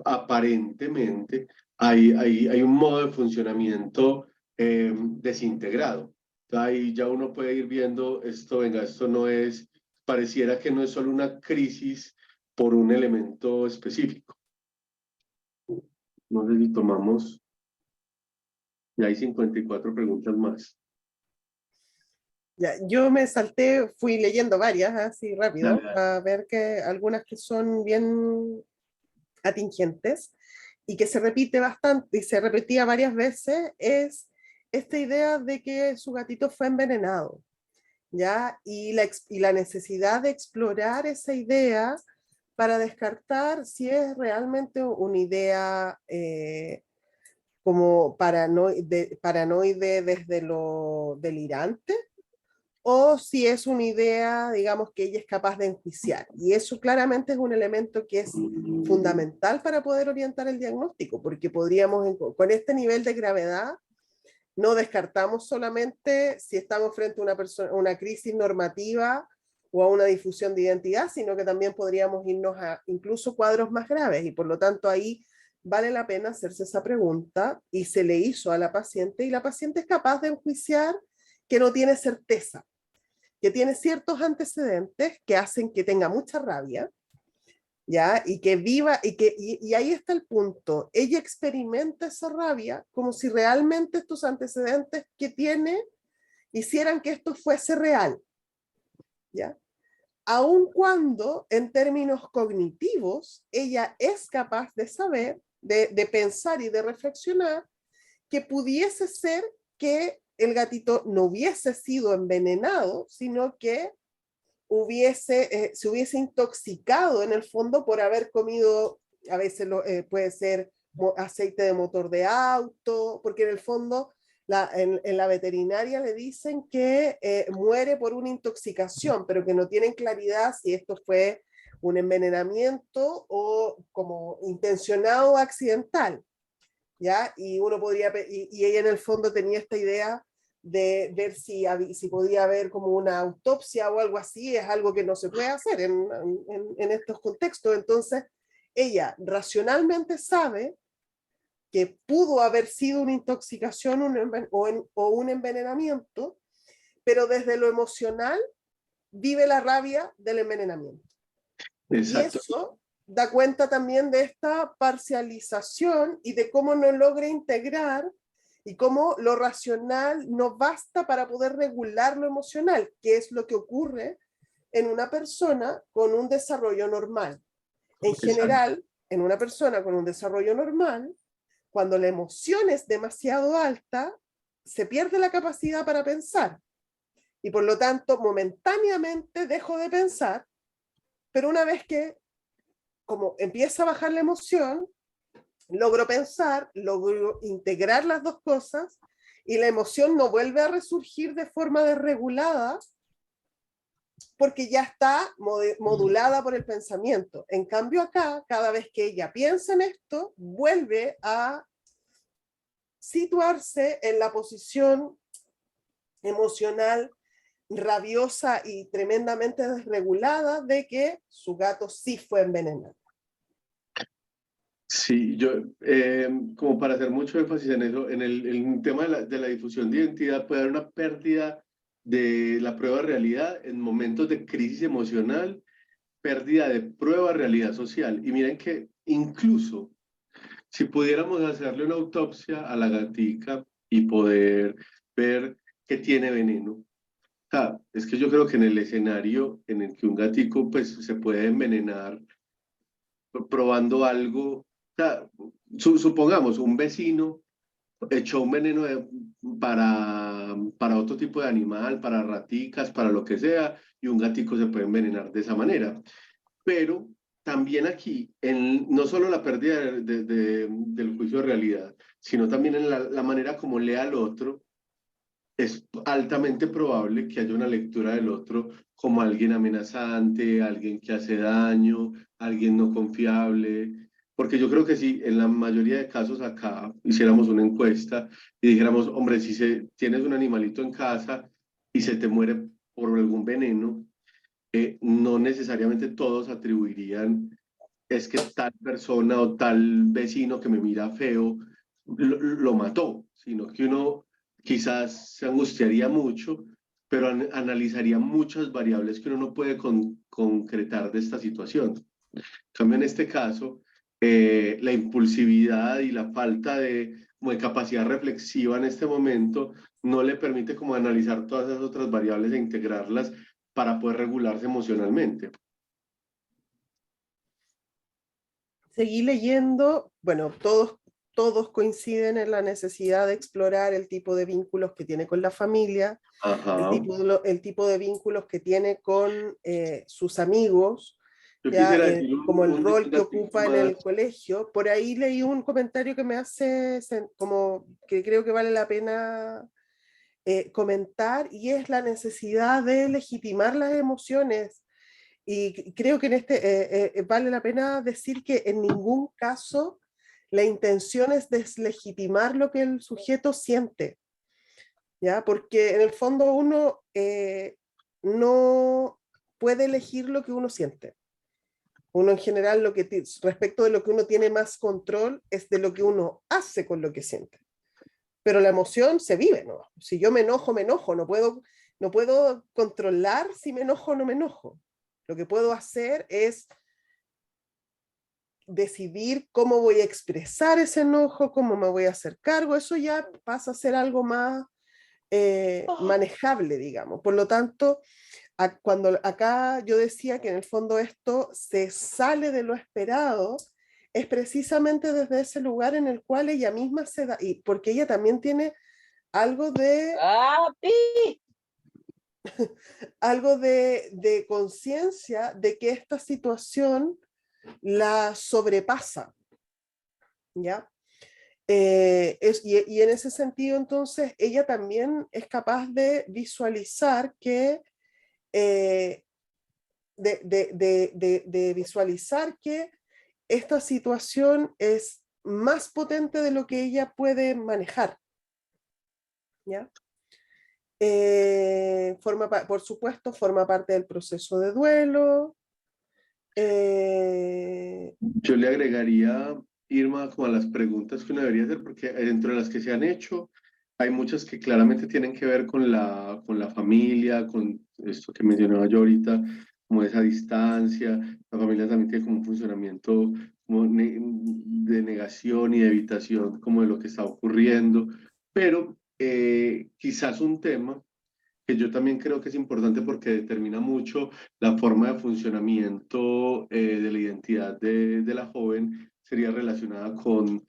aparentemente hay un modo de funcionamiento desintegrado. Ahí ya uno puede ir viendo esto, venga, esto no es, pareciera que no es solo una crisis por un elemento específico. No sé si tomamos, ya hay 54 preguntas más. Ya, yo me salté, fui leyendo varias así rápido, Dale, dale. a ver que algunas que son bien atingentes y que se repite bastante y se repetía varias veces es esta idea de que su gatito fue envenenado, ¿ya? Y la necesidad de explorar esa idea para descartar si es realmente una idea como paranoide desde lo delirante, o si es una idea, digamos, que ella es capaz de enjuiciar. Y eso claramente es un elemento que es fundamental para poder orientar el diagnóstico, porque podríamos, con este nivel de gravedad, no descartamos solamente si estamos frente a una crisis normativa o a una difusión de identidad, sino que también podríamos irnos a incluso cuadros más graves, y por lo tanto ahí vale la pena hacerse esa pregunta, y se le hizo a la paciente, y la paciente es capaz de enjuiciar que no tiene certeza, que tiene ciertos antecedentes que hacen que tenga mucha rabia, ¿ya? Y que viva, y ahí está el punto, ella experimenta esa rabia como si realmente estos antecedentes que tiene hicieran que esto fuese real, ¿ya? Aun cuando en términos cognitivos ella es capaz de saber, de pensar y de reflexionar que pudiese ser que el gatito no hubiese sido envenenado, sino que se hubiese intoxicado en el fondo por haber comido, a veces puede ser aceite de motor de auto, porque en el fondo en la veterinaria le dicen que muere por una intoxicación, pero que no tienen claridad si esto fue un envenenamiento o como intencionado o accidental, ¿ya? Y uno podría, y ella en el fondo tenía esta idea de ver si podía haber como una autopsia o algo así, es algo que no se puede hacer en estos contextos. Entonces, ella racionalmente sabe que pudo haber sido una intoxicación o un envenenamiento, pero desde lo emocional vive la rabia del envenenamiento. Exacto. Y eso da cuenta también de esta parcialización y de cómo no logra integrar y cómo lo racional no basta para poder regular lo emocional, que es lo que ocurre en una persona con un desarrollo normal. En general, en una persona con un desarrollo normal, cuando la emoción es demasiado alta, se pierde la capacidad para pensar. Y por lo tanto, momentáneamente dejo de pensar, pero una vez que como empieza a bajar la emoción, logro pensar, logro integrar las dos cosas, y la emoción no vuelve a resurgir de forma desregulada porque ya está modulada por el pensamiento. En cambio acá, cada vez que ella piensa en esto, vuelve a situarse en la posición emocional rabiosa y tremendamente desregulada de que su gato sí fue envenenado. Sí, yo, como para hacer mucho énfasis en eso, en el tema de la difusión de identidad puede haber una pérdida de la prueba de realidad en momentos de crisis emocional, pérdida de prueba de realidad social. Y miren que incluso si pudiéramos hacerle una autopsia a la gatica y poder ver que tiene veneno, es que yo creo que en el escenario en el que un gatico pues, se puede envenenar probando algo, supongamos un vecino echó un veneno para otro tipo de animal, para raticas, para lo que sea, y un gatico se puede envenenar de esa manera. Pero también aquí, no solo la pérdida del juicio de realidad, sino también en la manera como lee al otro, es altamente probable que haya una lectura del otro como alguien amenazante, alguien que hace daño, alguien no confiable, porque yo creo que si en la mayoría de casos acá hiciéramos una encuesta y dijéramos, hombre, si tienes un animalito en casa y se te muere por algún veneno, no necesariamente todos atribuirían es que tal persona o tal vecino que me mira feo lo mató, sino que uno quizás se angustiaría mucho, pero analizaría muchas variables que uno no puede concretar de esta situación. En cambio, en este caso, la impulsividad y la falta como de capacidad reflexiva en este momento no le permite como analizar todas esas otras variables e integrarlas para poder regularse emocionalmente. Seguí leyendo, bueno, todos coinciden en la necesidad de explorar el tipo de vínculos que tiene con la familia, Ajá. el tipo de vínculos que tiene con sus amigos, Yo ya, quisiera decir como el rol que descriptivo ocupa en el más. colegio. Por ahí leí un comentario que me hace como que creo que vale la pena comentar, y es la necesidad de legitimar las emociones. Y creo que en vale la pena decir que en ningún caso la intención es deslegitimar lo que el sujeto siente, ¿ya? Porque en el fondo uno no puede elegir lo que uno siente. Uno en general, respecto de lo que uno tiene más control es de lo que uno hace con lo que siente. Pero la emoción se vive, ¿no? Si yo me enojo, no puedo controlar si me enojo o no me enojo. Lo que puedo hacer es decidir cómo voy a expresar ese enojo, cómo me voy a hacer cargo. Eso ya pasa a ser algo más manejable, digamos. Por lo tanto, cuando acá yo decía que en el fondo esto se sale de lo esperado, es precisamente desde ese lugar en el cual ella misma se da, y porque ella también tiene algo de algo de conciencia de que esta situación la sobrepasa, ¿ya? Y en ese sentido, entonces, ella también es capaz de visualizar que visualizar que esta situación es más potente de lo que ella puede manejar, ¿ya? Por supuesto, forma parte del proceso de duelo. Yo le agregaría, Irma, como a las preguntas que uno debería hacer, porque dentro de las que se han hecho, hay muchas que claramente tienen que ver con la familia, con esto que mencionaba yo ahorita, como esa distancia. La familia también tiene como un funcionamiento como de negación y de evitación como de lo que está ocurriendo, pero quizás un tema que yo también creo que es importante porque determina mucho la forma de funcionamiento de la identidad de la joven, sería relacionada con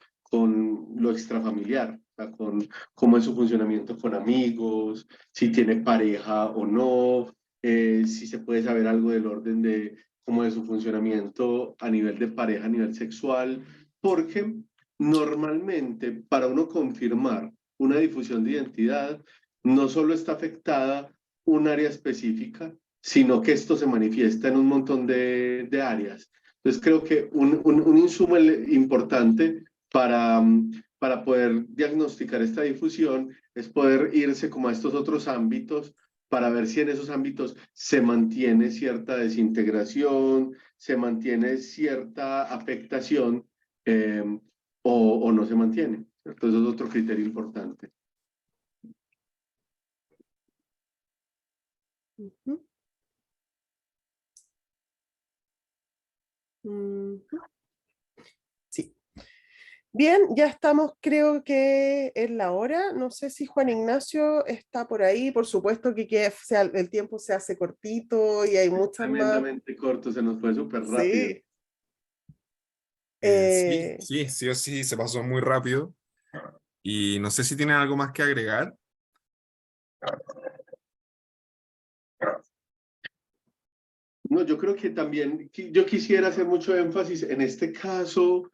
lo extrafamiliar, o sea, con cómo es su funcionamiento con amigos, si tiene pareja o no, si se puede saber algo del orden de cómo es su funcionamiento a nivel de pareja, a nivel sexual, porque normalmente para uno confirmar una difusión de identidad, no solo está afectada un área específica, sino que esto se manifiesta en un montón de áreas. Entonces creo que un insumo importante para poder diagnosticar esta difusión es poder irse como a estos otros ámbitos para ver si en esos ámbitos se mantiene cierta desintegración, se mantiene cierta afectación o no se mantiene. Entonces es otro criterio importante. Uh-huh. Sí. Bien, ya estamos, creo que en la hora. No sé si Juan Ignacio está por ahí. Por supuesto que el tiempo se hace cortito y hay muchas más. Tremendamente corto, se nos fue súper rápido. Sí. Sí o sí, se pasó muy rápido. Y no sé si tienen algo más que agregar. No, yo creo que también, yo quisiera hacer mucho énfasis en este caso.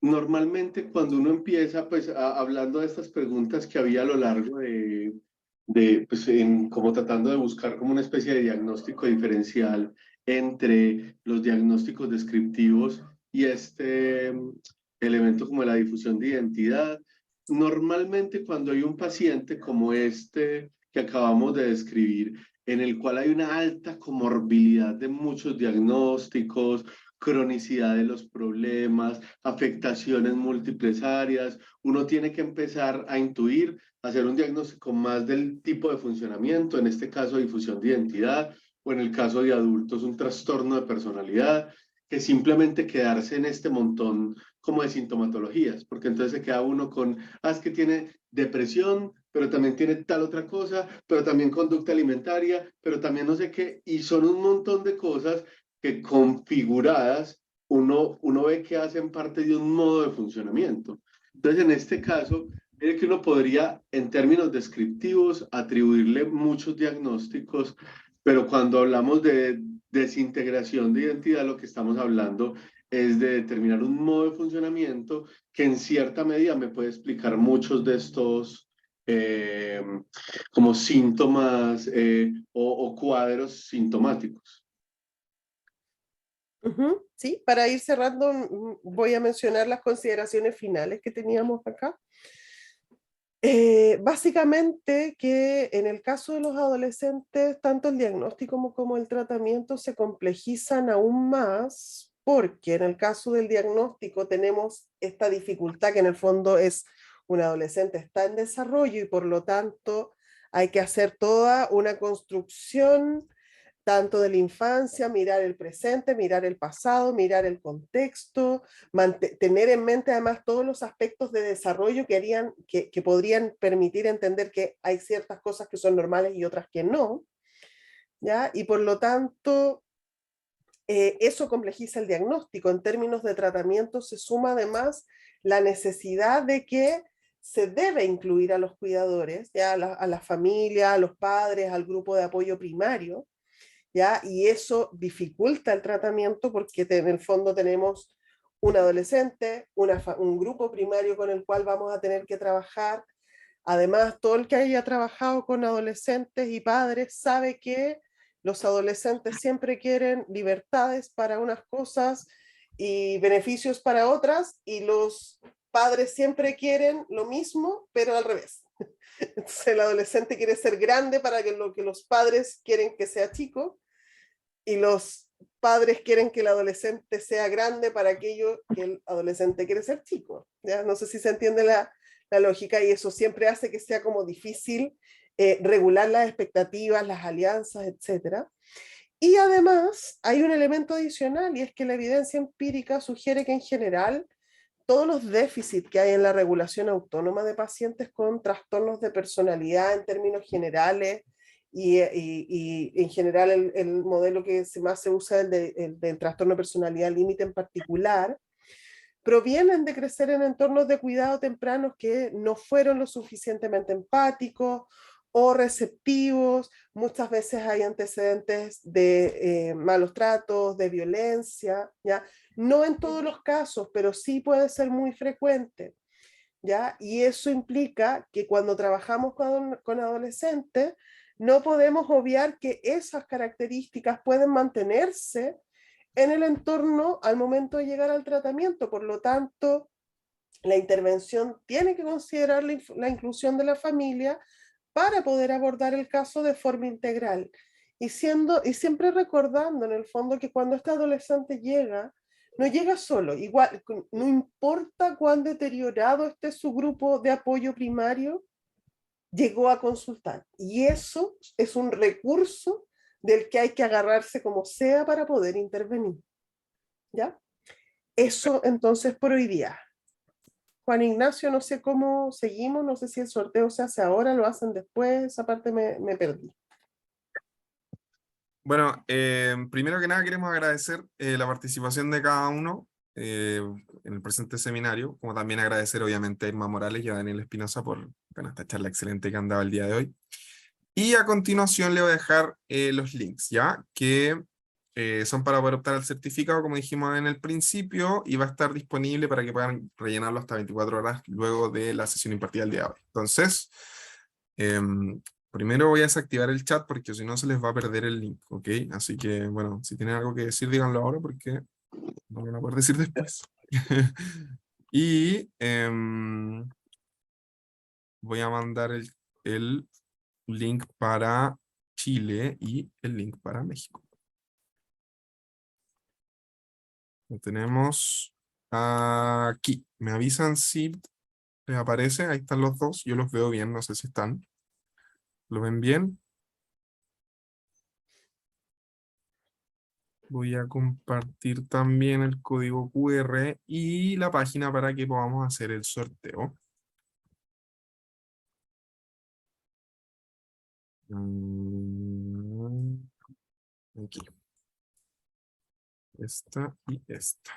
Normalmente cuando uno empieza, pues, hablando de estas preguntas que había a lo largo pues, como tratando de buscar como una especie de diagnóstico diferencial entre los diagnósticos descriptivos y este elemento como la difusión de identidad, normalmente cuando hay un paciente como este que acabamos de describir, en el cual hay una alta comorbilidad de muchos diagnósticos, cronicidad de los problemas, afectaciones múltiples áreas, uno tiene que empezar a intuir, hacer un diagnóstico más del tipo de funcionamiento, en este caso difusión de identidad, o en el caso de adultos un trastorno de personalidad, que simplemente quedarse en este montón como de sintomatologías, porque entonces se queda uno con, es que tiene depresión, pero también tiene tal otra cosa, pero también conducta alimentaria, pero también no sé qué, y son un montón de cosas que configuradas uno ve que hacen parte de un modo de funcionamiento. Entonces, en este caso, mire que uno podría, en términos descriptivos, atribuirle muchos diagnósticos, pero cuando hablamos de desintegración de identidad, lo que estamos hablando es de determinar un modo de funcionamiento que en cierta medida me puede explicar muchos de estos como síntomas o cuadros sintomáticos. Sí, para ir cerrando, voy a mencionar las consideraciones finales que teníamos acá. Básicamente que en el caso de los adolescentes, tanto el diagnóstico como el tratamiento se complejizan aún más, porque en el caso del diagnóstico tenemos esta dificultad que en el fondo es un adolescente está en desarrollo y por lo tanto hay que hacer toda una construcción tanto de la infancia, mirar el presente, mirar el pasado, mirar el contexto, tener en mente además todos los aspectos de desarrollo que podrían permitir entender que hay ciertas cosas que son normales y otras que no, ¿ya? Y por lo tanto, eso complejiza el diagnóstico. En términos de tratamiento se suma además la necesidad de que se debe incluir a los cuidadores, ¿ya? A la familia, a los padres, al grupo de apoyo primario, ¿ya? Y eso dificulta el tratamiento porque en el fondo tenemos un adolescente, un grupo primario con el cual vamos a tener que trabajar. Además, todo el que haya trabajado con adolescentes y padres sabe que los adolescentes siempre quieren libertades para unas cosas y beneficios para otras, y los padres siempre quieren lo mismo, pero al revés. Entonces el adolescente quiere ser grande para que lo que los padres quieren que sea chico, y los padres quieren que el adolescente sea grande para aquello que el adolescente quiere ser chico. ¿Ya? No sé si se entiende la lógica, y eso siempre hace que sea como difícil regular las expectativas, las alianzas, etc. Y además hay un elemento adicional, y es que la evidencia empírica sugiere que en general todos los déficits que hay en la regulación autónoma de pacientes con trastornos de personalidad en términos generales, y en general el modelo que más se usa, el del trastorno de personalidad límite en particular, provienen de crecer en entornos de cuidado tempranos que no fueron lo suficientemente empáticos o receptivos. Muchas veces hay antecedentes de malos tratos, de violencia, ¿ya? No en todos los casos, pero sí puede ser muy frecuente, ¿ya? Y eso implica que cuando trabajamos con adolescentes, no podemos obviar que esas características pueden mantenerse en el entorno al momento de llegar al tratamiento. Por lo tanto, la intervención tiene que considerar la inclusión de la familia para poder abordar el caso de forma integral. Y siempre recordando en el fondo que cuando este adolescente llega, no llega solo, igual, no importa cuán deteriorado esté su grupo de apoyo primario, llegó a consultar. Y eso es un recurso del que hay que agarrarse como sea para poder intervenir. ¿Ya? Eso entonces por hoy día. Juan Ignacio, no sé cómo seguimos, no sé si el sorteo se hace ahora, lo hacen después, esa parte me perdí. Bueno, primero que nada queremos agradecer la participación de cada uno en el presente seminario, como también agradecer obviamente a Irma Morales y a Daniel Espinosa por esta charla excelente que han dado el día de hoy. Y a continuación le voy a dejar los links, ¿ya? Que son para poder optar al certificado, como dijimos en el principio, y va a estar disponible para que puedan rellenarlo hasta 24 horas luego de la sesión impartida el día de hoy. Entonces, primero voy a desactivar el chat porque si no se les va a perder el link, ¿ok? Así que, bueno, si tienen algo que decir, díganlo ahora porque no van a poder decir después. Y voy a mandar el link para Chile y el link para México. Lo tenemos aquí. Me avisan si les aparece. Ahí están los dos. Yo los veo bien, no sé si están. ¿Lo ven bien? Voy a compartir también el código QR y la página para que podamos hacer el sorteo. Aquí. Esta y esta.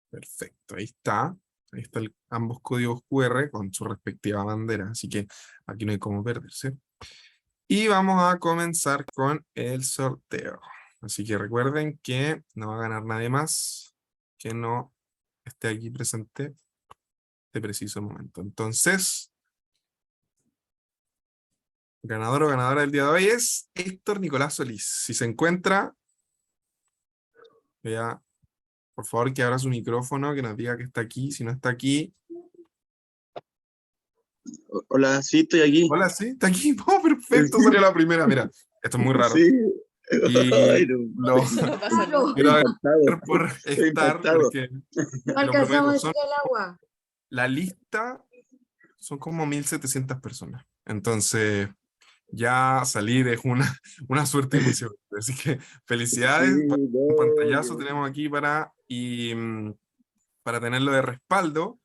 Perfecto, ahí está. Ahí están ambos códigos QR con su respectiva bandera, así que aquí no hay cómo perderse. Y vamos a comenzar con el sorteo. Así que recuerden que no va a ganar nadie más que no esté aquí presente de preciso momento. Entonces, ganador o ganadora del día de hoy es Héctor Nicolás Solís. Si se encuentra, vea, por favor que abra su micrófono, que nos diga que está aquí. Si no está aquí. Hola, sí, estoy aquí. Hola, sí, está aquí. Oh, perfecto, salió la primera. Mira, esto es muy raro. Sí. Y Ay, no. lo quiero agradecer por Estoy estar, impactado. porque No te lo alcanzamos prometo, a son- decir el agua. la lista son como 1700 personas. Entonces, ya salir es una suerte emocionante. Así que felicidades. Sí, Un no, pantallazo no. tenemos aquí para tenerlo de respaldo.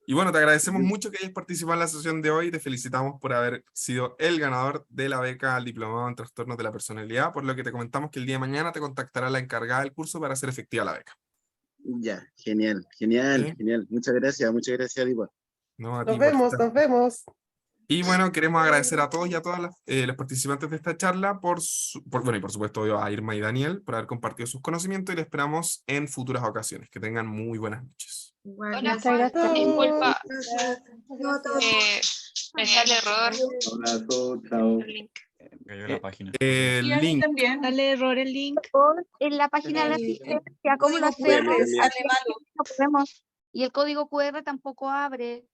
Y bueno, te agradecemos mucho que hayas participado en la sesión de hoy. Te felicitamos por haber sido el ganador de la beca al diplomado en trastornos de la personalidad, por lo que te comentamos que el día de mañana te contactará la encargada del curso para hacer efectiva la beca. Ya, genial, genial, ¿Sí? genial. Muchas gracias, Dipa. No, a ti Nos por vemos, estar. nos vemos. Y bueno, queremos agradecer a todos y a todas los participantes de esta charla bueno, y por supuesto a Irma y Daniel por haber compartido sus conocimientos y les esperamos en futuras ocasiones. Que tengan muy buenas noches. Igual, Hola, muchas gracias. disculpa, Gracias. me sale error. Un abrazo, chao. El link. Cayó la página. El Y a mí link. también. Dale error el link. En la página de la asistencia, ¿cómo lo Código hacemos? QR sale malo. No podemos. Y el código QR tampoco abre.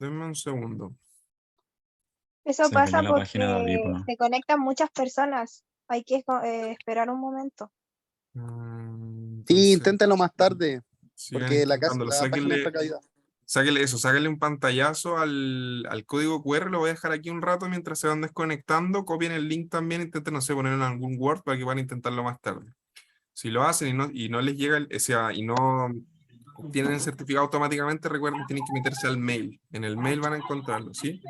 Denme un segundo. Eso Se pasa cayó la página de porque audífono. se conectan muchas personas. Hay que esperar un momento. Sí, Entonces, inténtalo más tarde, sigan porque la intentándolo. página está caída. Sáquenle un pantallazo al código QR, lo voy a dejar aquí un rato mientras se van desconectando, copien el link también, intenten, no sé, ponerlo en algún Word para que van a intentarlo más tarde. Si lo hacen y no les llega, y no obtienen el certificado automáticamente, recuerden, tienen que meterse al mail. En el mail van a encontrarlo, ¿sí?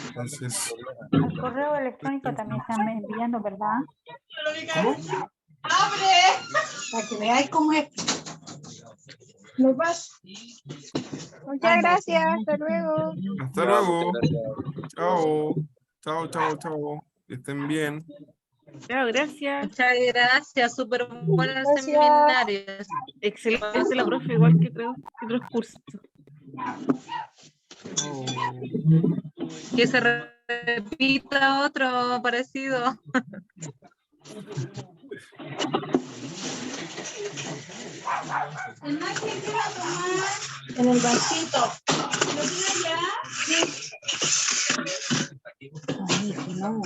Entonces, Al correo electrónico también están enviando, ¿verdad? ¿cómo? Para que veáis cómo es. Muchas gracias. Hasta luego. Hasta luego. Chao. Chao, chao, chao. Que estén bien. Chao, gracias. Muchas gracias, súper buenos Gracias. seminarios. Excelente la profe, igual que otros cursos. Chao. Que se repita otro parecido. En el vasito. Ay, que no.